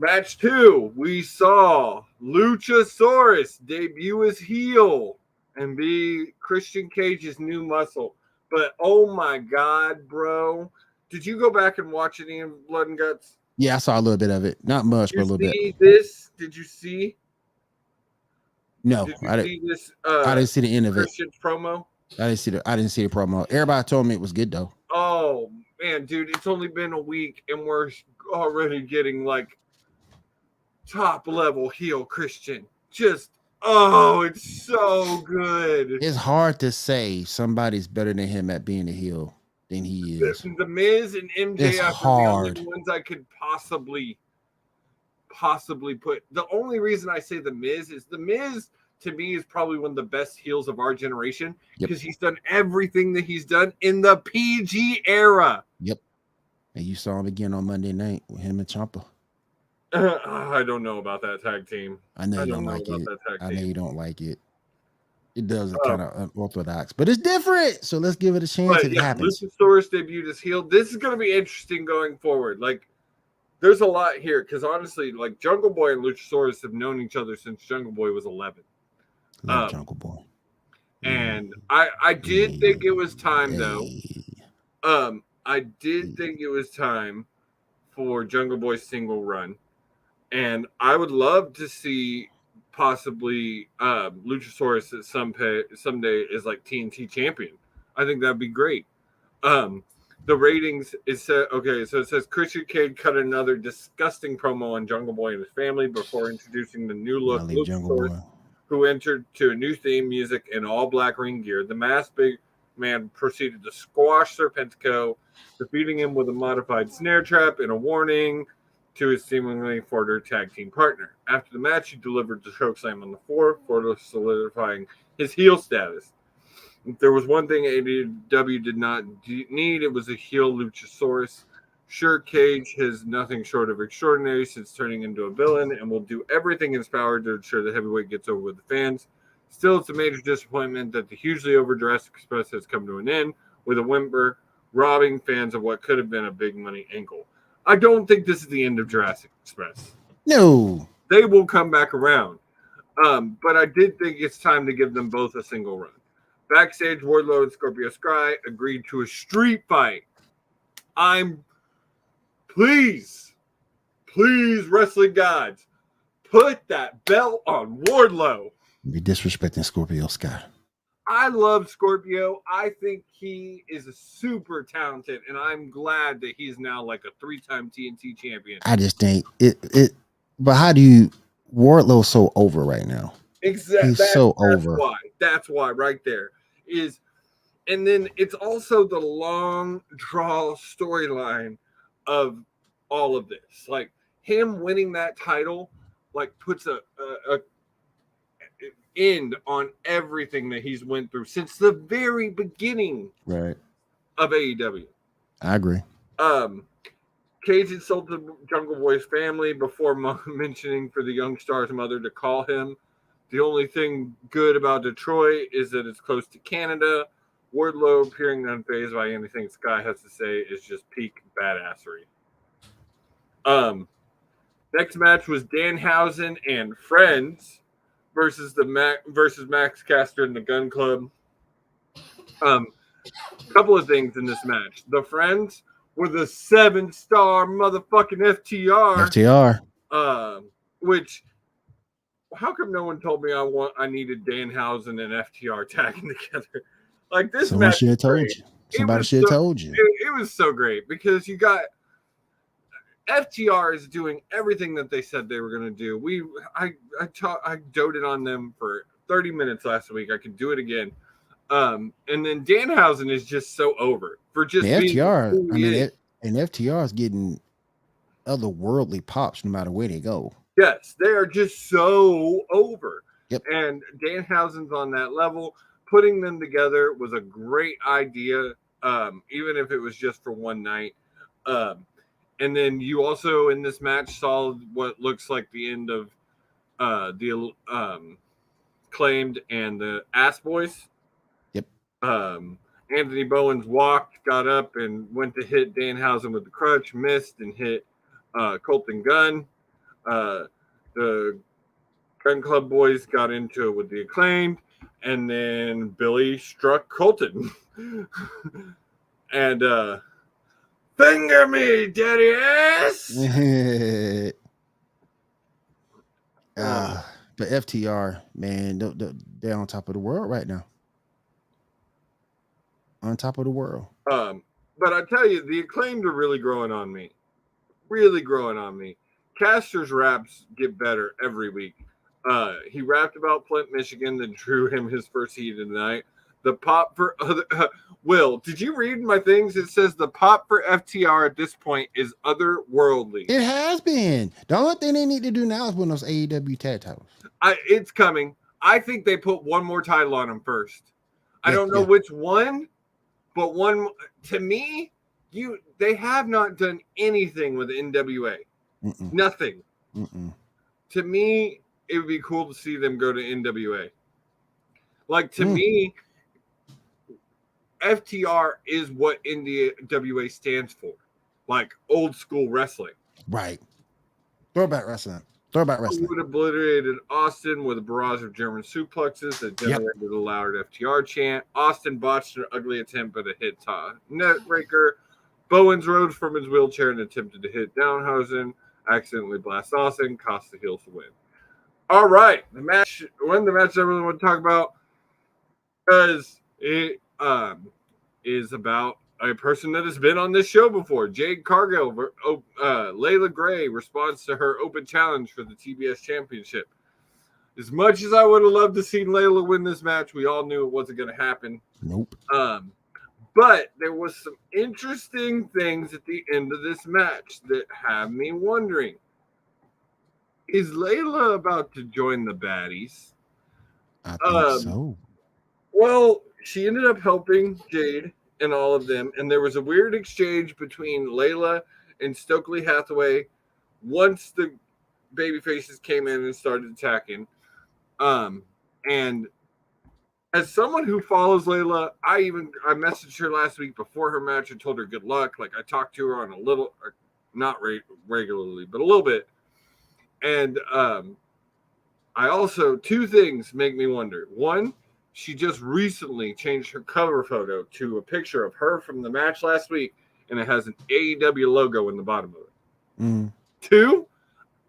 Match 2, we saw Luchasaurus debut as heel and be Christian Cage's new muscle. But oh my God, bro. Did you go back and watch any of Blood and Guts? Yeah, I saw a little bit of it. Not much, but a little bit. Did you see? No, I didn't see the end of Christian's promo. I didn't see the promo. Everybody told me it was good though. Oh man, dude, it's only been a week and we're already getting like top level heel Christian. Just it's so good. It's hard to say somebody's better than him at being a heel than he is. The Miz and MJF are the only ones I could possibly put. The only reason I say the Miz is the Miz to me is probably one of the best heels of our generation because he's done everything that he's done in the PG era. Yep. And you saw him again on Monday night with him and Ciampa. I don't know about that tag team. I know you don't like it. I know you don't like it. It does kind of unorthodox, but it's different. So let's give it a chance. It happens. Luchasaurus debuted as heel. This is going to be interesting going forward. Like, there's a lot here because honestly, like Jungle Boy and Luchasaurus have known each other since Jungle Boy was 11. Jungle Boy. And I did think it was time though. I did think it was time for Jungle Boy's single run, and I would love to see possibly Luchasaurus at someday is like TNT champion. I think that'd be great. The ratings is set okay, so it says Christian Cage cut another disgusting promo on Jungle Boy and his family before introducing the new look Luchasaurus, who entered to a new theme music in all black ring gear. The masked big man proceeded to squash Serpentico, defeating him with a modified snare trap and a warning to his seemingly former tag team partner. After the match, he delivered the chokeslam on the floor, further solidifying his heel status. If there was one thing AEW did not need, it was a heel Luchasaurus. Sure, Cage has nothing short of extraordinary since turning into a villain and will do everything in his power to ensure the heavyweight gets over with the fans. Still, it's a major disappointment that the hugely over Jurassic Express has come to an end with a whimper, robbing fans of what could have been a big money angle. I don't think this is the end of Jurassic Express. No. They will come back around. But I did think it's time to give them both a single run. Backstage, Wardlow and Scorpio Sky agreed to a street fight. Please, wrestling gods, put that belt on Wardlow. You're disrespecting Scorpio Sky. I love Scorpio. I think he is a super talented, and I'm glad that he's now like a 3-time TNT champion. I just think it. But how do you? Wardlow's so over right now. Exactly. He's so over. That's why right there is, and then it's also the long draw storyline of all of this. Like him winning that title, like puts a end on everything that he's went through since the very beginning of AEW. I agree. Cage insulted Jungle Boy's family before mentioning for the young star's mother to call him. The only thing good about Detroit is that it's close to Canada. Wardlow appearing unfazed by anything Sky has to say is just peak badassery. Next match was Danhausen and Friends versus Max Caster and the Gun Club. Couple of things in this match. The Friends were the 7-star motherfucking FTR. Which, how come no one told me I needed Danhausen and FTR tagging together? Like this Someone match should have told you. Somebody should have told you. It was so great because you got FTR is doing everything that they said they were going to do. I doted on them for 30 minutes last week. I could do it again. And then Danhausen is just so over for just being FTR. I mean, and FTR is getting otherworldly pops no matter where they go. Yes, they are just so over. Yep. And Danhausen's on that level. Putting them together was a great idea, even if it was just for one night. And then you also in this match saw what looks like the end of the Claimed and the Ass Boys. Yep. Anthony Bowens walked, got up, and went to hit Danhausen with the crutch, missed, and hit Colton Gunn. The Gun Club boys got into it with the Acclaimed, and then Billy struck Colton. And finger me, daddy ass. But FTR, man, they're on top of the world right now. On top of the world. But I tell you, the Acclaimed are really growing on me. Really growing on me. Caster's raps get better every week. He rapped about Flint, Michigan, that drew him his first heat of the night. The pop for Will, did you read my things? It says the pop for FTR at this point is otherworldly. It has been. The only thing they need to do now is win those AEW tag titles. It's coming. I think they put one more title on them first. I don't know which one, but one to me, they have not done anything with NWA. Nothing. To me, it would be cool to see them go to NWA. Like to me, FTR is what NWA stands for, like old school wrestling. Right. Throwback wrestling. Throwback wrestling. Would obliterated Austin with a barrage of German suplexes that generated a loud FTR chant. Austin botched an ugly attempt at a hit net breaker. Bowens rose from his wheelchair and attempted to hit Downhausen. Accidentally blast Austin, cost the heels the win. All right, the match I really want to talk about because it is about a person that has been on this show before. Jade Cargill, Layla Gray responds to her open challenge for the TBS Championship. As much as I would have loved to see Layla win this match, we all knew it wasn't going to happen. Nope. But there was some interesting things at the end of this match that have me wondering. Is Layla about to join the baddies? I think so. Well, she ended up helping Jade and all of them, and there was a weird exchange between Layla and Stokely Hathaway once the baby faces came in and started attacking. And as someone who follows Layla, I messaged her last week before her match and told her good luck. Like I talked to her on a little, not regularly, but a little bit. And I also, two things make me wonder. One, she just recently changed her cover photo to a picture of her from the match last week, and it has an AEW logo in the bottom of it. Two,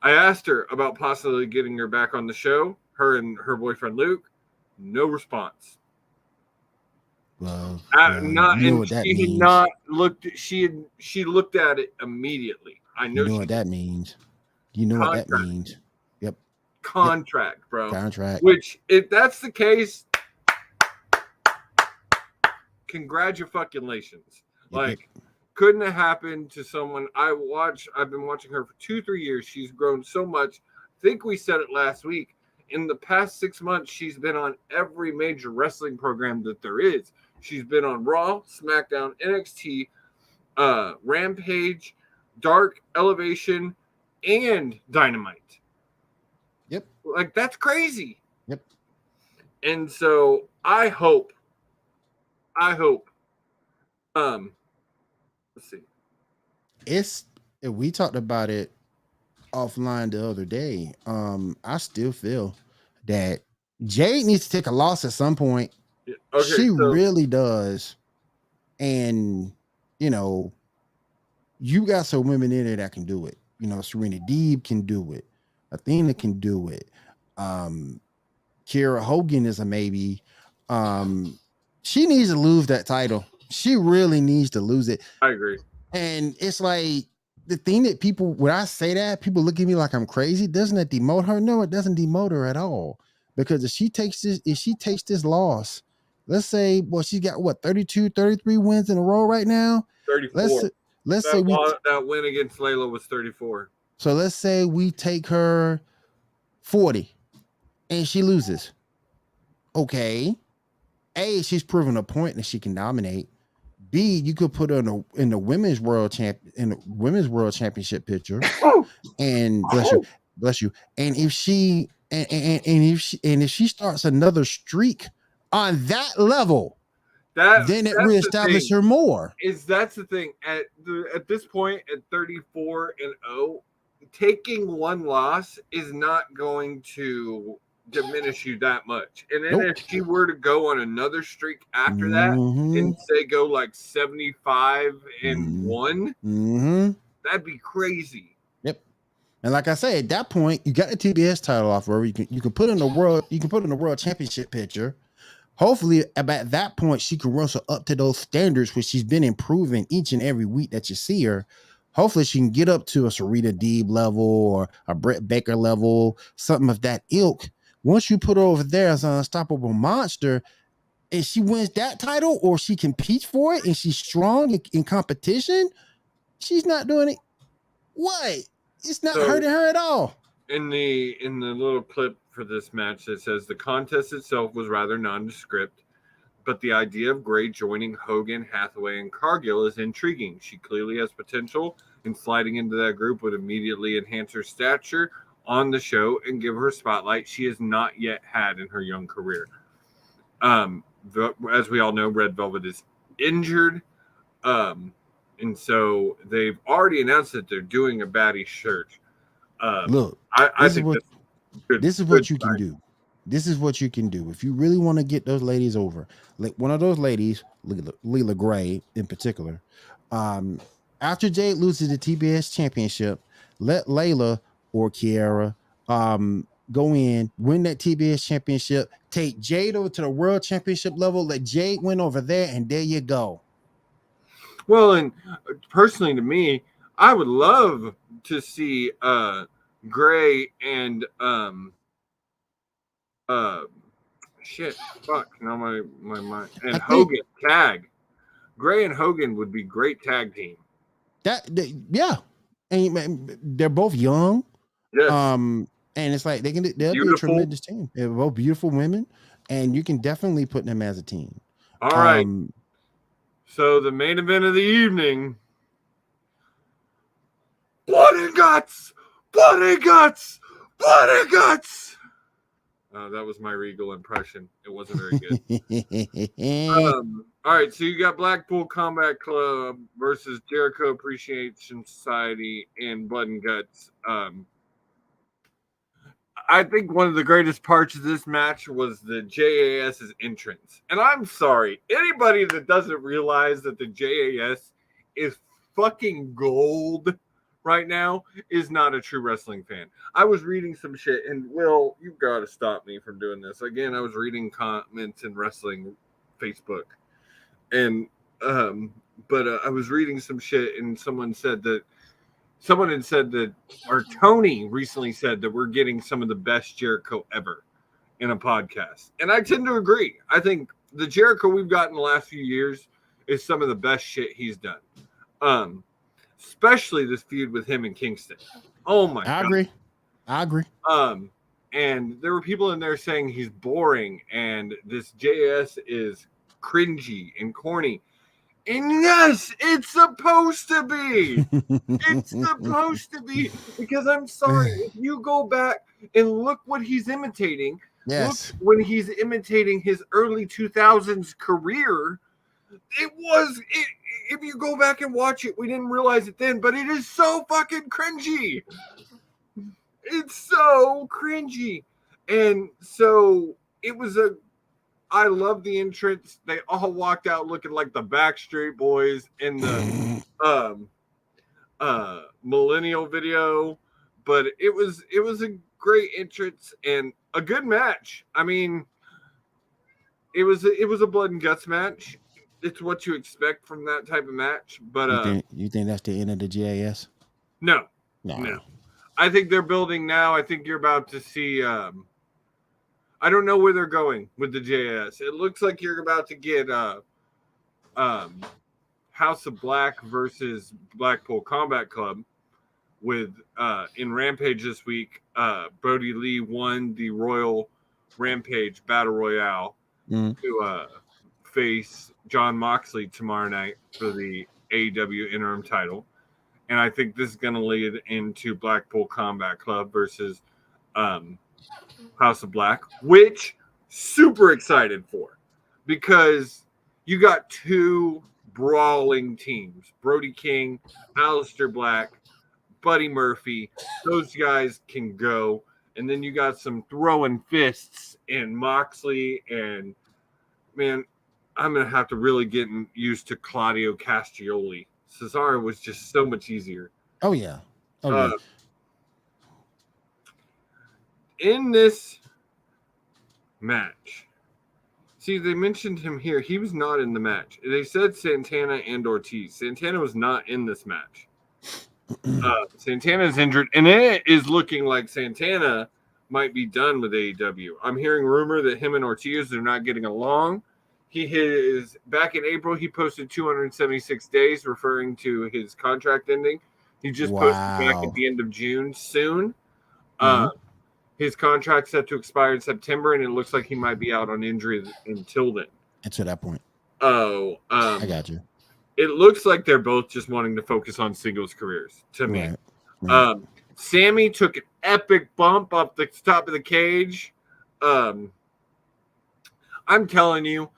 I asked her about possibly getting her back on the show, her and her boyfriend Luke. No response. Well, she looked at it immediately. I know, you know what that means. You know what that means. Yep. Contract, bro. Contract. Which, if that's the case, congratulations. Like, couldn't have happened to someone I've been watching her for 2-3 years. She's grown so much. I think we said it last week. In the past 6 months, she's been on every major wrestling program that there is. She's been on Raw, SmackDown, NXT, Rampage, Dark, Elevation, and Dynamite. Yep. Like, that's crazy. Yep. And so I hope, let's see. We talked about it offline the other day. I still feel that Jade needs to take a loss at some point. Yeah, okay, she really does. And, you got some women in there that can do it. Serena Deeb can do it. Athena can do it. Kiera Hogan is a maybe. She needs to lose that title. She really needs to lose it. I agree. And it's like, the thing that when I say that, people look at me like I'm crazy. Doesn't it demote her? No, it doesn't demote her at all. Because if she takes this loss, let's say, well, she's got 32, 33 wins in a row right now. 34. Let's say that win against Layla was 34. So let's say we take her 40 and she loses. Okay. A, she's proven a point that she can dominate. B, you could put her in the women's world championship picture, and bless you. And if she if she starts another streak on that level, then it reestablishes her more. That's the thing at this point at 34-0, taking one loss is not going to diminish you that much. And then if she were to go on another streak after that and say go like 75-1, that'd be crazy. Yep. And like I say, at that point, you got the TBS title off where you can put in the world championship picture. Hopefully, about that point, she can wrestle up to those standards, which she's been improving each and every week that you see her. Hopefully, she can get up to a Serena Deeb level or a Britt Baker level, something of that ilk. Once you put her over there as an unstoppable monster, and she wins that title, or she competes for it and she's strong in competition, she's not doing it. What? It's not hurting her at all. In the little clip for this match, it says the contest itself was rather nondescript, but the idea of Gray joining Hogan, Hathaway, and Cargill is intriguing. She clearly has potential, and sliding into that group would immediately enhance her stature on the show and give her a spotlight she has not yet had in her young career. As we all know, Red Velvet is injured, and so they've already announced that they're doing a baddie shirt. Look, I think this is what you can do. This is what you can do if you really want to get those ladies over. Like one of those ladies, Leela Gray in particular. After Jade loses the TBS championship, let Layla or Kiara go in, win that TBS championship, take Jade over to the world championship level, let Jade win over there, and there you go. Well, and personally to me, I would love to see Gray and now my mind, and Hogan tag. Gray and Hogan would be great tag team. Yeah, and they're both young. Yes. And it's like they'll be a tremendous team. They're both beautiful women, and you can definitely put them as a team. All right. So the main event of the evening: blood and guts, blood and guts, blood and guts. That was my Regal impression. It wasn't very good. All right, so you got Blackpool Combat Club versus Jericho Appreciation Society and Blood and Guts. I think one of the greatest parts of this match was the JAS's entrance. And I'm sorry, anybody that doesn't realize that the JAS is fucking gold right now is not a true wrestling fan. I was reading some shit, and Will, you've got to stop me from doing this. Again, I was reading comments in wrestling Facebook. And I was reading some shit, and someone had said that, or Tony recently said that we're getting some of the best Jericho ever in a podcast. And I tend to agree. I think the Jericho we've got in the last few years is some of the best shit he's done. Especially this feud with him and Kingston. Oh my God. I agree. And there were people in there saying he's boring and this JS is cringy and corny. And yes, it's supposed to be. It's supposed to be. Because I'm sorry, if you go back and look what he's imitating, look when he's imitating his early 2000s career, if you go back and watch it, we didn't realize it then, but it is so fucking cringy. It's so cringy. And so it was I love the entrance. They all walked out looking like the Backstreet Boys in the Millennial video, but it was a great entrance and a good match. I mean, it was a blood and guts match. It's what you expect from that type of match. But you think that's the end of the JAS? No. I think they're building now. I think you're about to see. I don't know where they're going with the JS. It looks like you're about to get House of Black versus Blackpool Combat Club with in Rampage this week. Brody Lee won the Royal Rampage Battle Royale to face John Moxley tomorrow night for the AEW interim title. And I think this is going to lead into Blackpool Combat Club versus House of Black, which super excited for because you got two brawling teams, Brody King, Aleister Black, Buddy Murphy. Those guys can go. And then you got some throwing fists in Moxley. And, man, I'm going to have to really get used to Claudio Castagnoli. Cesaro was just so much easier. Oh, yeah. In this match, see, they mentioned him here. He was not in the match. They said Santana and Ortiz. Santana was not in this match. Santana is injured, and it is looking like Santana might be done with AEW. I'm hearing rumor that him and Ortiz are not getting along. back in April, he posted 276 days, referring to his contract ending. He just posted back at the end of June soon. His contract's set to expire in September, and it looks like he might be out on injury until then. Until that point. Oh, I got you. It looks like they're both just wanting to focus on singles careers to me. Right. Sammy took an epic bump up the top of the cage. I'm telling you,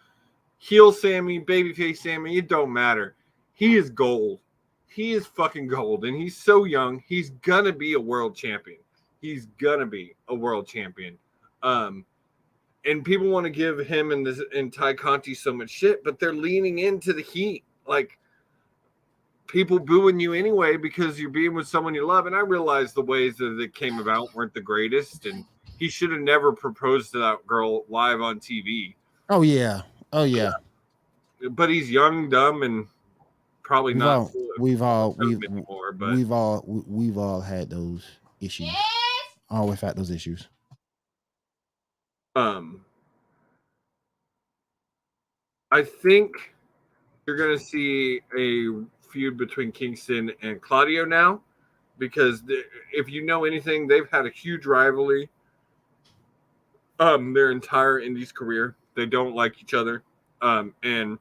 heel Sammy, babyface Sammy, it don't matter. He is gold. He is fucking gold, and he's so young. He's gonna be a world champion. He's gonna be a world champion. And people want to give him and Ty Conti so much shit, but they're leaning into the heat. Like, people booing you anyway because you're being with someone you love. And I realize the ways that it came about weren't the greatest, and he should have never proposed to that girl live on TV. Oh yeah. But he's young, dumb, and probably we've all had those issues. Always had those issues. I think you're going to see a feud between Kingston and Claudio now, because if you know anything, they've had a huge rivalry their entire Indies career. They don't like each other. And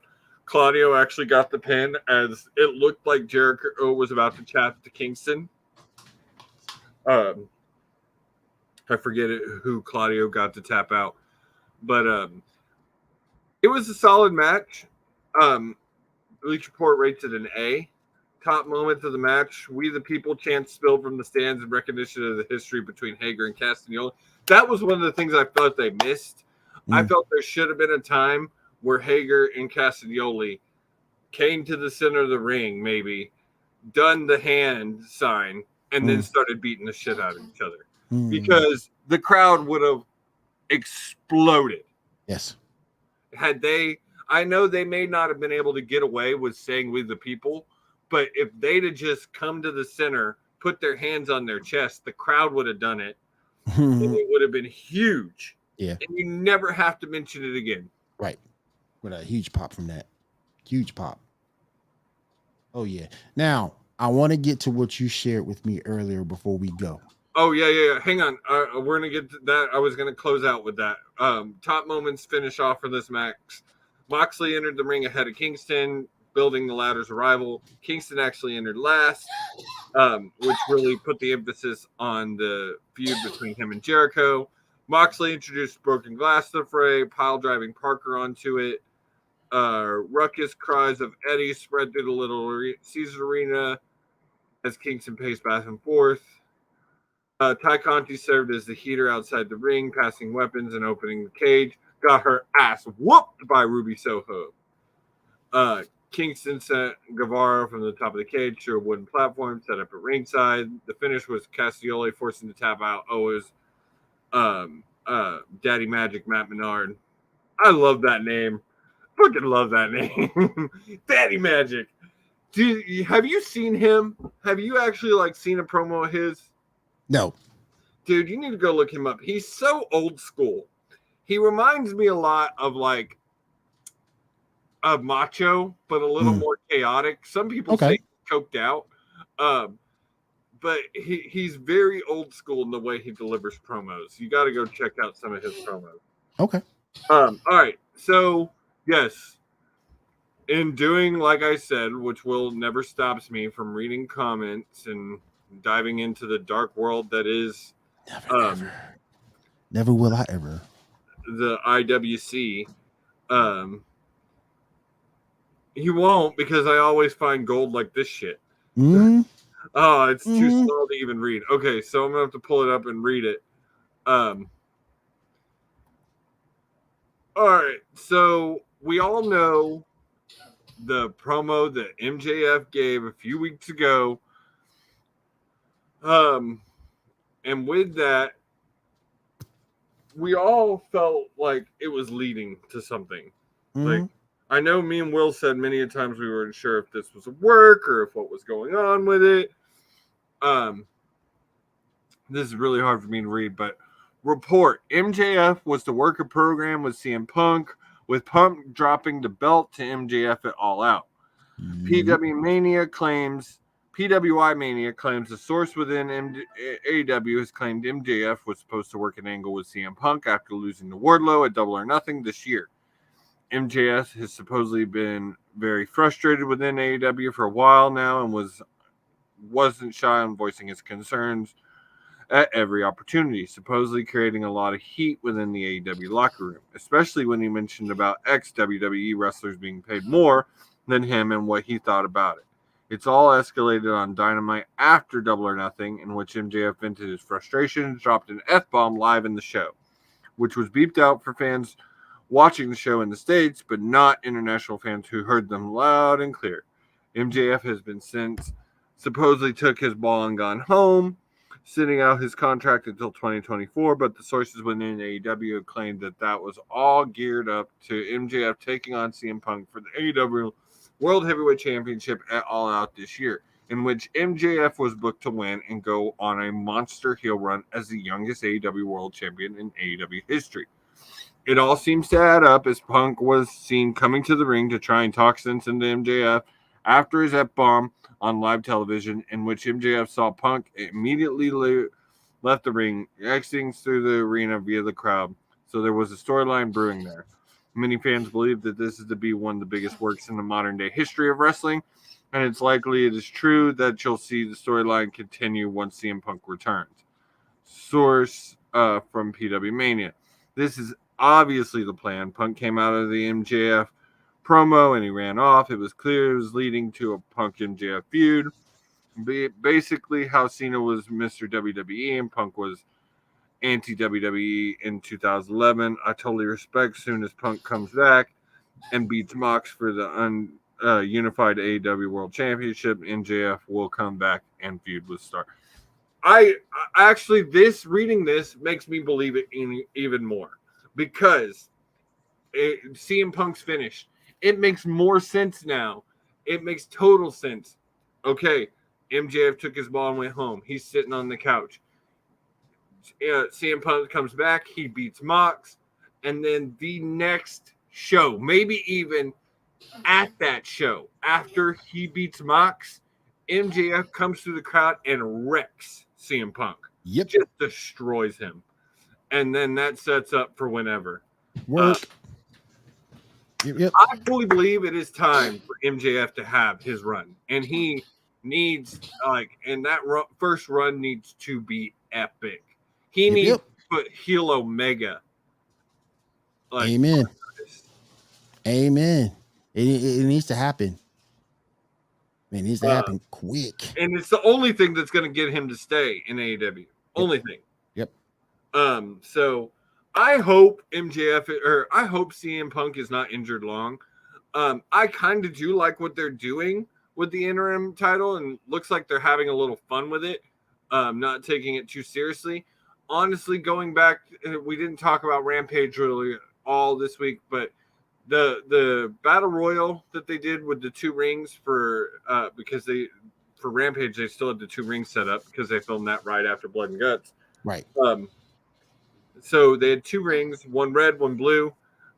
Claudio actually got the pin as it looked like Jericho was about to chat to Kingston. I forget who Claudio got to tap out, but it was a solid match. Bleach Report rates it an A. Top moments of the match: "We the People" chants spilled from the stands in recognition of the history between Hager and Castagnoli. That was one of the things I felt they missed. I felt there should have been a time where Hager and Castagnoli came to the center of the ring, maybe done the hand sign, and then started beating the shit out of each other, because the crowd would have exploded. Yes. Had they, I know they may not have been able to get away with saying "We the People," but if they'd have just come to the center, put their hands on their chest, the crowd would have done it. And it would have been huge. Yeah. And you never have to mention it again. Right. With a huge pop from that. Huge pop. Oh, yeah. Now, I want to get to what you shared with me earlier before we go. Oh, yeah. Hang on. We're going to get to that. I was going to close out with that. Top moments finish off for this match. Moxley entered the ring ahead of Kingston, building the ladder's arrival. Kingston actually entered last, which really put the emphasis on the feud between him and Jericho. Moxley introduced Broken Glass to the fray, pile driving Parker onto it. Ruckus cries of Eddie spread through the Little Caesar Arena as Kingston paced back and forth. Ty Conti served as the heater outside the ring, passing weapons and opening the cage. Got her ass whooped by Ruby Soho. Kingston sent Guevara from the top of the cage to a wooden platform set up at ringside. The finish was Castagnoli forcing to tap out. Oh, it was Daddy Magic Matt Menard. I love that name. Fucking love that name. Daddy Magic. Have you seen him? Have you actually seen a promo of his? No. Dude, you need to go look him up. He's so old school. He reminds me a lot of Macho, but a little more chaotic. Some people say he's coked out. But he's very old school in the way he delivers promos. You got to go check out some of his promos. Okay. All right. So, yes. In doing, like I said, which will never stops me from reading comments and diving into the dark world that is never will I ever. The IWC. You won't, because I always find gold like this shit. Oh, it's too small to even read. Okay, so I'm gonna have to pull it up and read it. All right, so we all know the promo that MJF gave a few weeks ago. And with that, we all felt like it was leading to something. Like, I know me and Will said many a times we weren't sure if this was a work or if what was going on with it. This is really hard for me to read, but report: MJF was to work a program with CM Punk with Punk dropping the belt to MJF at All Out. PWI Mania claims a source within AEW has claimed MJF was supposed to work an angle with CM Punk after losing to Wardlow at Double or Nothing this year. MJF has supposedly been very frustrated within AEW for a while now and wasn't shy on voicing his concerns at every opportunity, supposedly creating a lot of heat within the AEW locker room, especially when he mentioned about ex-WWE wrestlers being paid more than him and what he thought about it. It's all escalated on Dynamite after Double or Nothing, in which MJF vented his frustration, dropped an F-bomb live in the show, which was beeped out for fans watching the show in the States, but not international fans who heard them loud and clear. MJF has been since supposedly took his ball and gone home, sitting out his contract until 2024, but the sources within AEW claimed that was all geared up to MJF taking on CM Punk for the AEW World Heavyweight Championship at All Out this year, in which MJF was booked to win and go on a monster heel run as the youngest AEW World Champion in AEW history. It all seems to add up as Punk was seen coming to the ring to try and talk sense into MJF after his F-bomb on live television, in which MJF saw Punk immediately left the ring, exiting through the arena via the crowd. So there was a storyline brewing there. Many fans believe that this is to be one of the biggest works in the modern-day history of wrestling, and it's likely it is true that you'll see the storyline continue once CM Punk returns. Source from PW Mania. This is obviously the plan. Punk came out of the MJF promo and he ran off. It was clear it was leading to a Punk MJF feud. Basically, how Cena was Mr. WWE and Punk was anti-WWE in 2011. I totally respect soon as Punk comes back and beats Mox for the unified AEW World Championship, MJF will come back and feud with Star. I actually, reading this makes me believe it even more because CM Punk's finished. It makes more sense now. It makes total sense. Okay, MJF took his ball and went home. He's sitting on the couch. CM Punk comes back. He beats Mox. And then the next show, maybe even at that show, after he beats Mox, MJF comes through the crowd and wrecks CM Punk. Yep. Just destroys him. And then that sets up for whenever. Work. Yep. I fully believe it is time for MJF to have his run, and he needs and that first run needs to be epic. He needs to put heel Omega. Amen. It needs to happen. It needs to happen quick. And it's the only thing that's going to get him to stay in AEW. Only thing. Yep. So I hope I hope CM Punk is not injured long. I kind of do like what they're doing with the interim title, and looks like they're having a little fun with it, not taking it too seriously. Honestly, going back, we didn't talk about Rampage really all this week, but the battle royal that they did with the 2 rings for Rampage, they still had the 2 rings set up because they filmed that right after Blood and Guts. Right. So they had 2 rings, one red, one blue.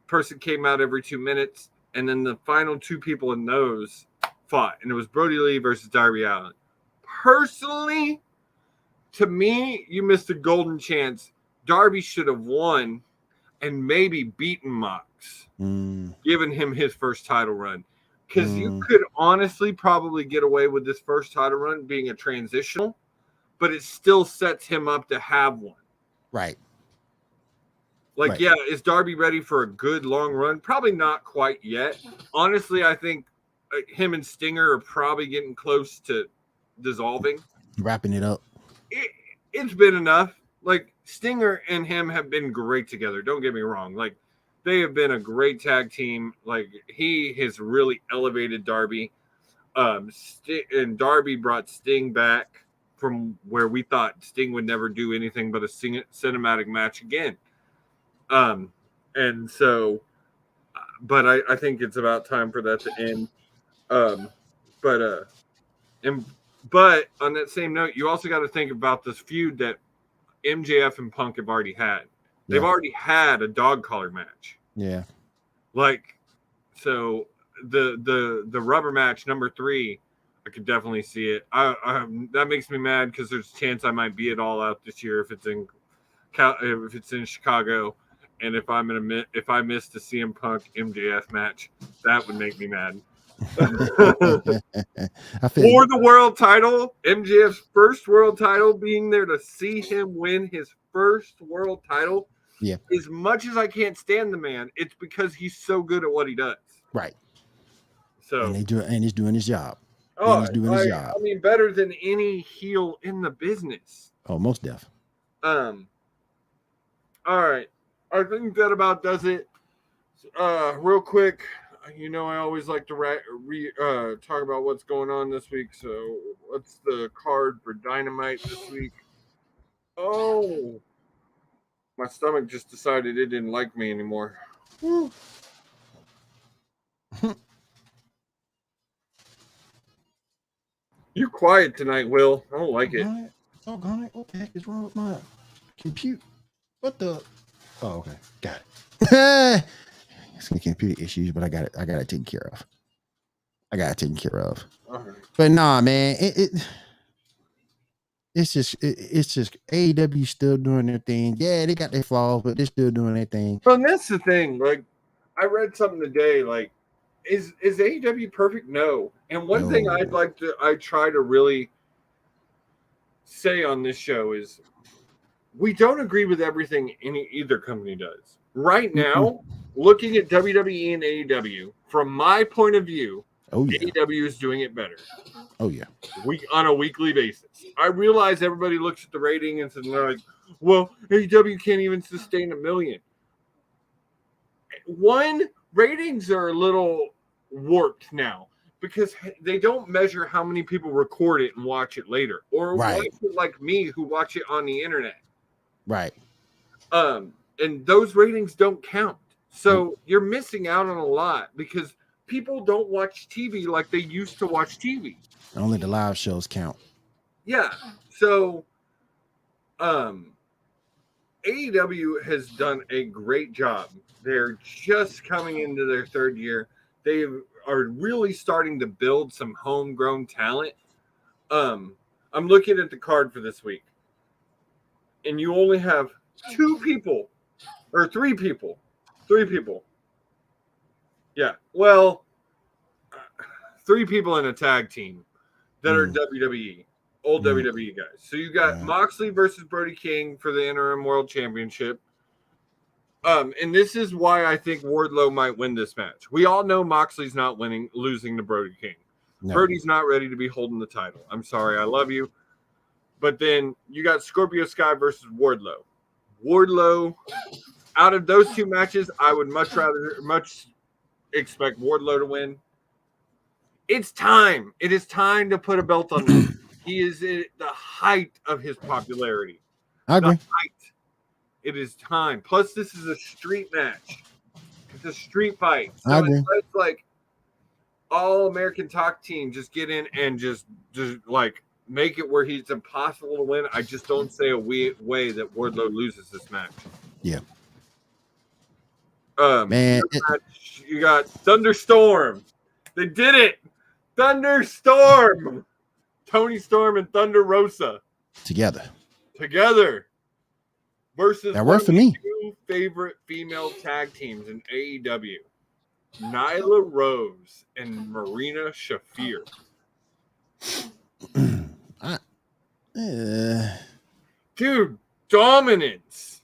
Person came out every 2 minutes, and then the final 2 people in those fought, and it was Brody Lee versus Darby Allin. Personally, to me, you missed a golden chance. Darby should have won and maybe beaten Mox, giving him his first title run. Because you could honestly probably get away with this first title run being a transitional, but it still sets him up to have one. Right. Yeah, is Darby ready for a good long run? Probably not quite yet. Honestly, I think him and Stinger are probably getting close to dissolving. Wrapping it up. It's been enough. Stinger and him have been great together. Don't get me wrong. They have been a great tag team. He has really elevated Darby. And Darby brought Sting back from where we thought Sting would never do anything but a cinematic match again. And so, but I think it's about time for that to end. But on that same note, you also got to think about this feud that MJF and Punk have already had. They've already had a dog collar match. Yeah. Like, so the rubber match number 3, I could definitely see it. That makes me mad because there's a chance I might be at All Out this year if it's in Chicago, and if I miss the CM Punk MJF match, that would make me mad. For the world title, MJF's first world title, being there to see him win his first world title. Yeah. As much as I can't stand the man, it's because he's so good at what he does. Right. So and he's doing his job. Oh, he's doing his job. I mean, better than any heel in the business. Oh, most def. All right. I think that about does it. Real quick, you know, I always like to talk about what's going on this week. So, what's the card for Dynamite this week? Oh, my stomach just decided it didn't like me anymore. You quiet tonight, Will. I don't like it. Oh, God. What the heck is wrong with my compute? What the? Oh, okay. Got it. Some computer issues, but I got it taken care of. Right. But nah, man, it's just AEW still doing their thing. Yeah, they got their flaws, but they're still doing their thing. Well, and that's the thing. Like, I read something today. Like, is AEW perfect? No. And one thing I try to really say on this show is we don't agree with everything either company does. Right now, looking at WWE and AEW, from my point of view, AEW is doing it better. Oh, yeah. On a weekly basis. I realize everybody looks at the rating and says, like, well, AEW can't even sustain 1 million. Ratings are a little warped now because they don't measure how many people record it and watch it later, or watch it like me who watch it on the internet. Right. And those ratings don't count. So you're missing out on a lot because people don't watch TV like they used to watch TV. Only the live shows count. Yeah. So AEW has done a great job. They're just coming into their 3rd year. They are really starting to build some homegrown talent. I'm looking at the card for this week, and you only have 3 people. Yeah. Well, 3 people in a tag team that are WWE, old WWE guys. So you got Moxley versus Brody King for the interim world championship. And this is why I think Wardlow might win this match. We all know Moxley's not losing to Brody King. No. Brody's not ready to be holding the title. I'm sorry, I love you. But then you got Scorpio Sky versus Wardlow. Wardlow, out of those 2 matches, I would much expect Wardlow to win. It's time. It is time to put a belt on him. He is at the height of his popularity. I agree. It is time. Plus, this is a street match. It's a street fight. So I agree. It's like all American Talk Team just get in and just like make it where he's impossible to win. I just don't say a way that Wardlow loses this match. Yeah. Man, you got Thunderstorm. They did it. Thunderstorm. Tony Storm and Thunder Rosa together versus that worked for me. 2 favorite female tag teams in AEW, Nyla Rose and Marina Shafir. Dude, dominance.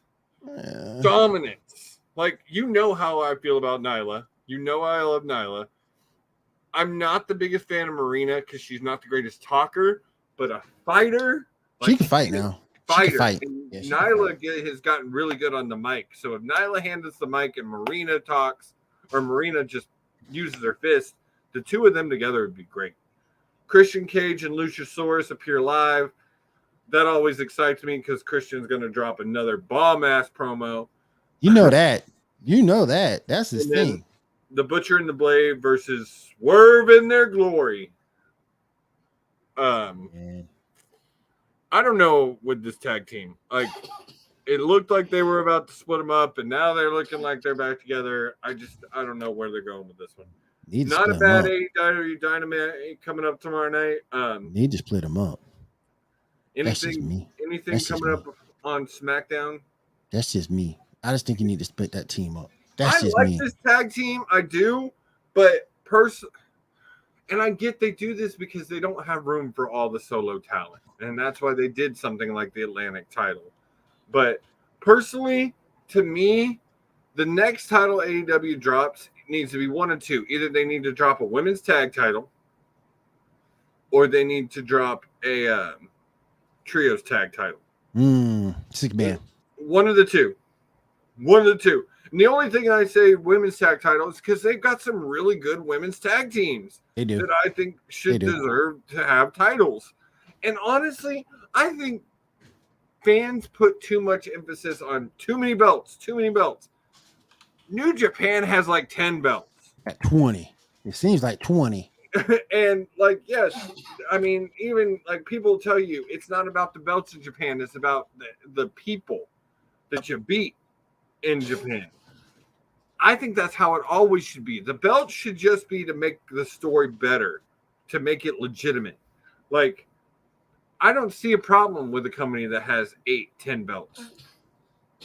Like, you know how I feel about Nyla. You know I love Nyla. I'm not the biggest fan of Marina because she's not the greatest talker, but a fighter. She can fight now. Fighter. She can fight. Yeah, Nyla has gotten really good on the mic. So if Nyla handles the mic and Marina talks, or Marina just uses her fist, the 2 of them together would be great. Christian Cage and Luchasaurus appear live. That always excites me because Christian's going to drop another bomb-ass promo. You know that. That's his thing. The Butcher and the Blade versus Swerve in their glory. I don't know with this tag team. Like, it looked like they were about to split them up, and now they're looking like they're back together. I don't know where they're going with this one. Not a bad AEW Dynamite coming up tomorrow night. Need to split them up. Anything coming up on SmackDown? That's just me. I just think you need to split that team up. I like this tag team. I do, but and I get they do this because they don't have room for all the solo talent, and that's why they did something like the Atlantic title. But personally, to me, the next title AEW drops needs to be one of two. Either they need to drop a women's tag title, or they need to drop a trios tag title. Sick man. One of the two. And the only thing I say women's tag title is because they've got some really good women's tag teams that I think should deserve to have titles. And honestly, I think fans put too much emphasis on too many belts. New Japan has like 10 belts. At 20. It seems like 20. And like, yes, I mean, even like people tell you it's not about the belts in Japan, it's about the people that you beat in Japan. I think that's how it always should be. The belt should just be to make the story better, to make it legitimate. Like, I don't see a problem with a company that has 8-10 belts.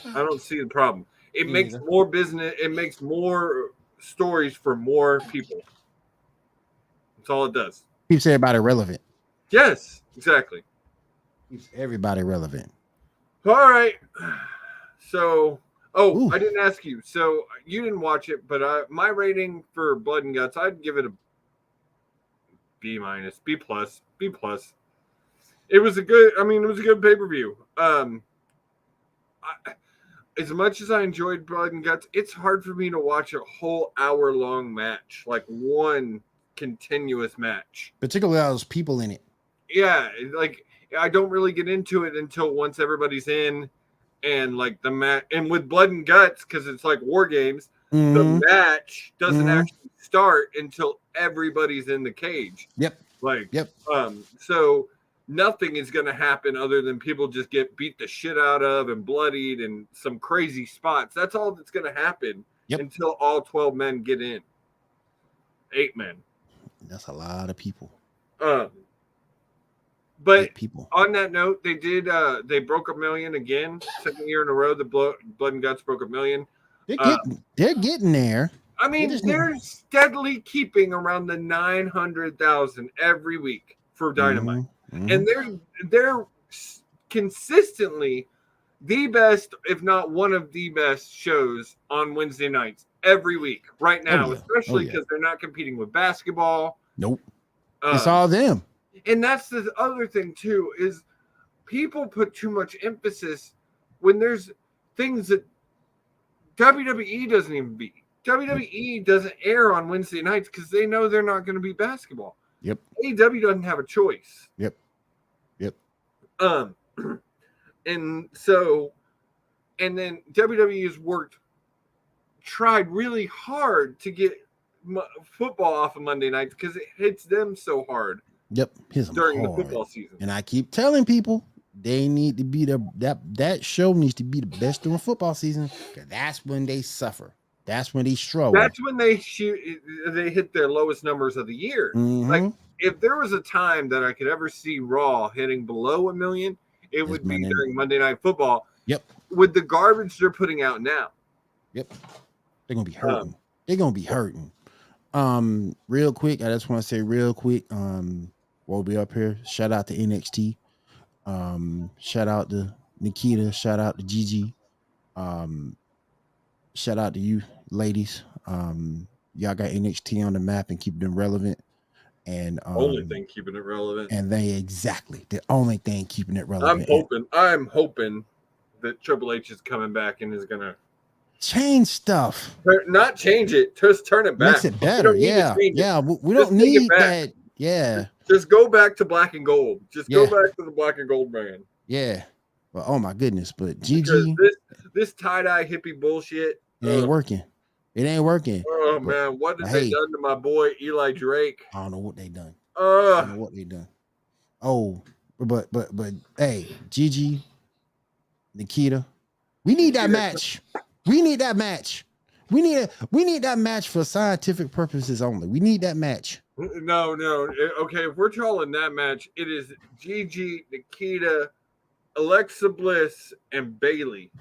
I don't see the problem. It makes more business. It makes more stories for more people. That's all it does. Keeps everybody relevant. Yes, exactly. Keeps everybody relevant. All right. So, I didn't ask you. So you didn't watch it, but my rating for Blood and Guts, I'd give it a B-, B+, B+. It was a good pay-per-view. As much as I enjoyed Blood and Guts, it's hard for me to watch a whole hour-long match, like one continuous match. Particularly all those people in it. Yeah, like I don't really get into it until once everybody's in, and like the match. And with Blood and Guts, because it's like War Games, the match doesn't actually start until everybody's in the cage. So nothing is going to happen other than people just get beat the shit out of and bloodied and some crazy spots. That's all that's going to happen until all 12 men get in. 8 men. That's a lot of people. But on that note, they broke 1 million again. Second year in a row, the Blood and Guts broke 1 million. They're getting there. I mean, they're steadily keeping around the 900,000 every week for Dynamite. And they're consistently the best, if not one of the best shows on Wednesday nights every week right now, especially because they're not competing with basketball. Nope. It's all them. And that's the other thing too, is people put too much emphasis when there's things that WWE doesn't even beat. WWE doesn't air on Wednesday nights because they know they're not going to be basketball. Yep. AEW doesn't have a choice. Yep. And then WWE has tried really hard to get football off of Monday nights because it hits them so hard. Yep. During the football season. And I keep telling people they need to be that show needs to be the best during football season because that's when they suffer. That's when they struggle. That's when they hit their lowest numbers of the year. Like if there was a time that I could ever see Raw hitting below 1 million, it would be during Monday Night Football. Yep. With the garbage they're putting out now. Yep. They're gonna be hurting. Real quick, I just want to say real quick, while we up here, shout out to NXT. Shout out to Nikita, shout out to Gigi. Shout out to you ladies. Y'all got NXT on the map and keep them relevant. And only thing keeping it relevant. And the only thing keeping it relevant. I'm hoping that Triple H is coming back and is gonna change stuff. Not change it, just turn it back. Makes it better. Yeah. We don't need that. Yeah. Just go back to black and gold. Just go back to the black and gold brand. Yeah. Well, oh my goodness. But Gigi, this tie-dye hippie bullshit. It ain't working. It ain't working. Oh man, what did they done to my boy Eli Drake? I don't know what they done. Oh, but hey, Gigi, Nikita, We need that match. We need that match. We need that match for scientific purposes only. We need that match. No. Okay, if we're calling that match, it is Gigi, Nikita, Alexa Bliss, and Bayley.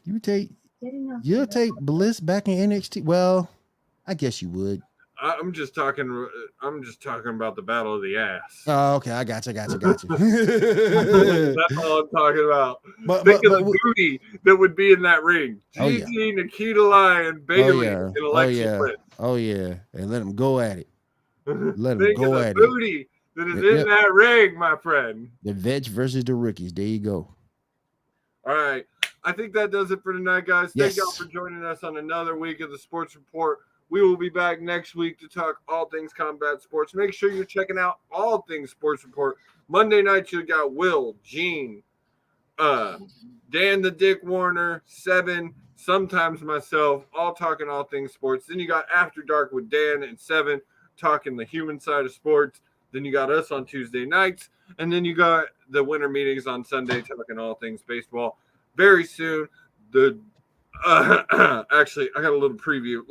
You'll take Bliss back in NXT. Well, I guess you would. I'm just talking about the battle of the ass. Oh, okay. I got you. That's all I'm talking about. Think of the booty that would be in that ring. Gigi, Nikita Lyon, Bayley, and Alexa Bliss. Oh yeah, and let them go at it. Let them go at it. Booty that is in that ring, my friend. The veg versus the rookies. There you go. All right. I think that does it for tonight, guys. Thank y'all for joining us on another week of the Sports Report. We will be back next week to talk all things combat sports. Make sure you're checking out All Things Sports Report. Monday night, you got Will, Gene, Dan the Dick Warner, Seven, sometimes myself, all talking all things sports. Then you got After Dark with Dan and Seven talking the human side of sports. Then you got us on Tuesday nights. And then you got the winter meetings on Sunday talking all things baseball. Very soon, actually, I got a little preview.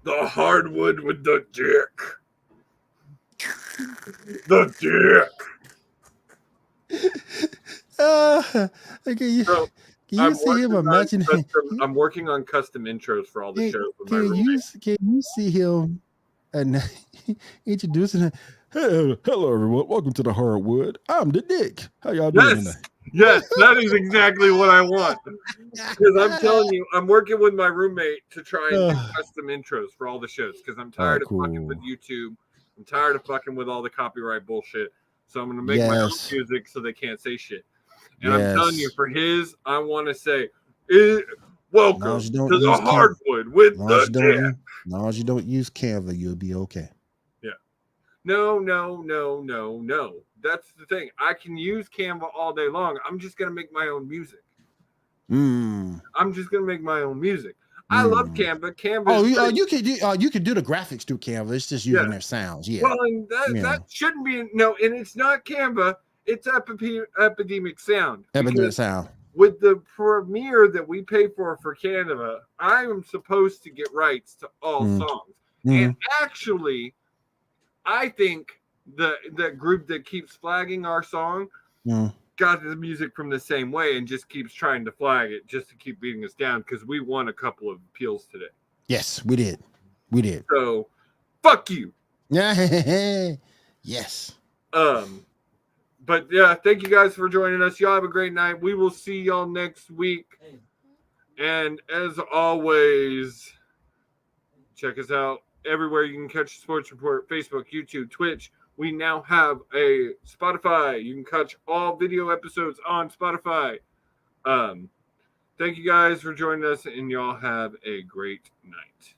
The hardwood with the dick. The dick. Okay, can you see him imagining? I'm working on custom intros for all the shows. Can you see him introducing him? Hey, hello, everyone. Welcome to the Hardwood. I'm the Dick. How y'all doing tonight? Yes, that is exactly what I want. Because I'm telling you, I'm working with my roommate to try and do custom intros for all the shows. Because I'm tired of fucking with YouTube. I'm tired of fucking with all the copyright bullshit. So I'm going to make my own music so they can't say shit. And I'm telling you, for his, I want to say, welcome to the Hardwood with the Dick. As long as you don't use Canva, you'll be okay. Yeah. No. That's the thing. I can use Canva all day long. I'm just going to make my own music. I'm just going to make my own music. I love Canva. Canva. You can do the graphics through Canva. It's just using their sounds. Yeah. Well, and that shouldn't be and it's not Canva. It's Epidemic Sound. Epidemic Sound. With the premiere that we pay for Canva, I am supposed to get rights to all songs. And actually, I think that group that keeps flagging our song got the music from the same way and just keeps trying to flag it just to keep beating us down because we won a couple of appeals today. Yes, we did. We did. So, fuck you. Yes. But yeah, thank you guys for joining us. Y'all have a great night. We will see y'all next week. And as always, check us out everywhere you can catch the Sports Report: Facebook, YouTube, Twitch. We now have a Spotify. You can catch all video episodes on Spotify. Thank you guys for joining us, and y'all have a great night.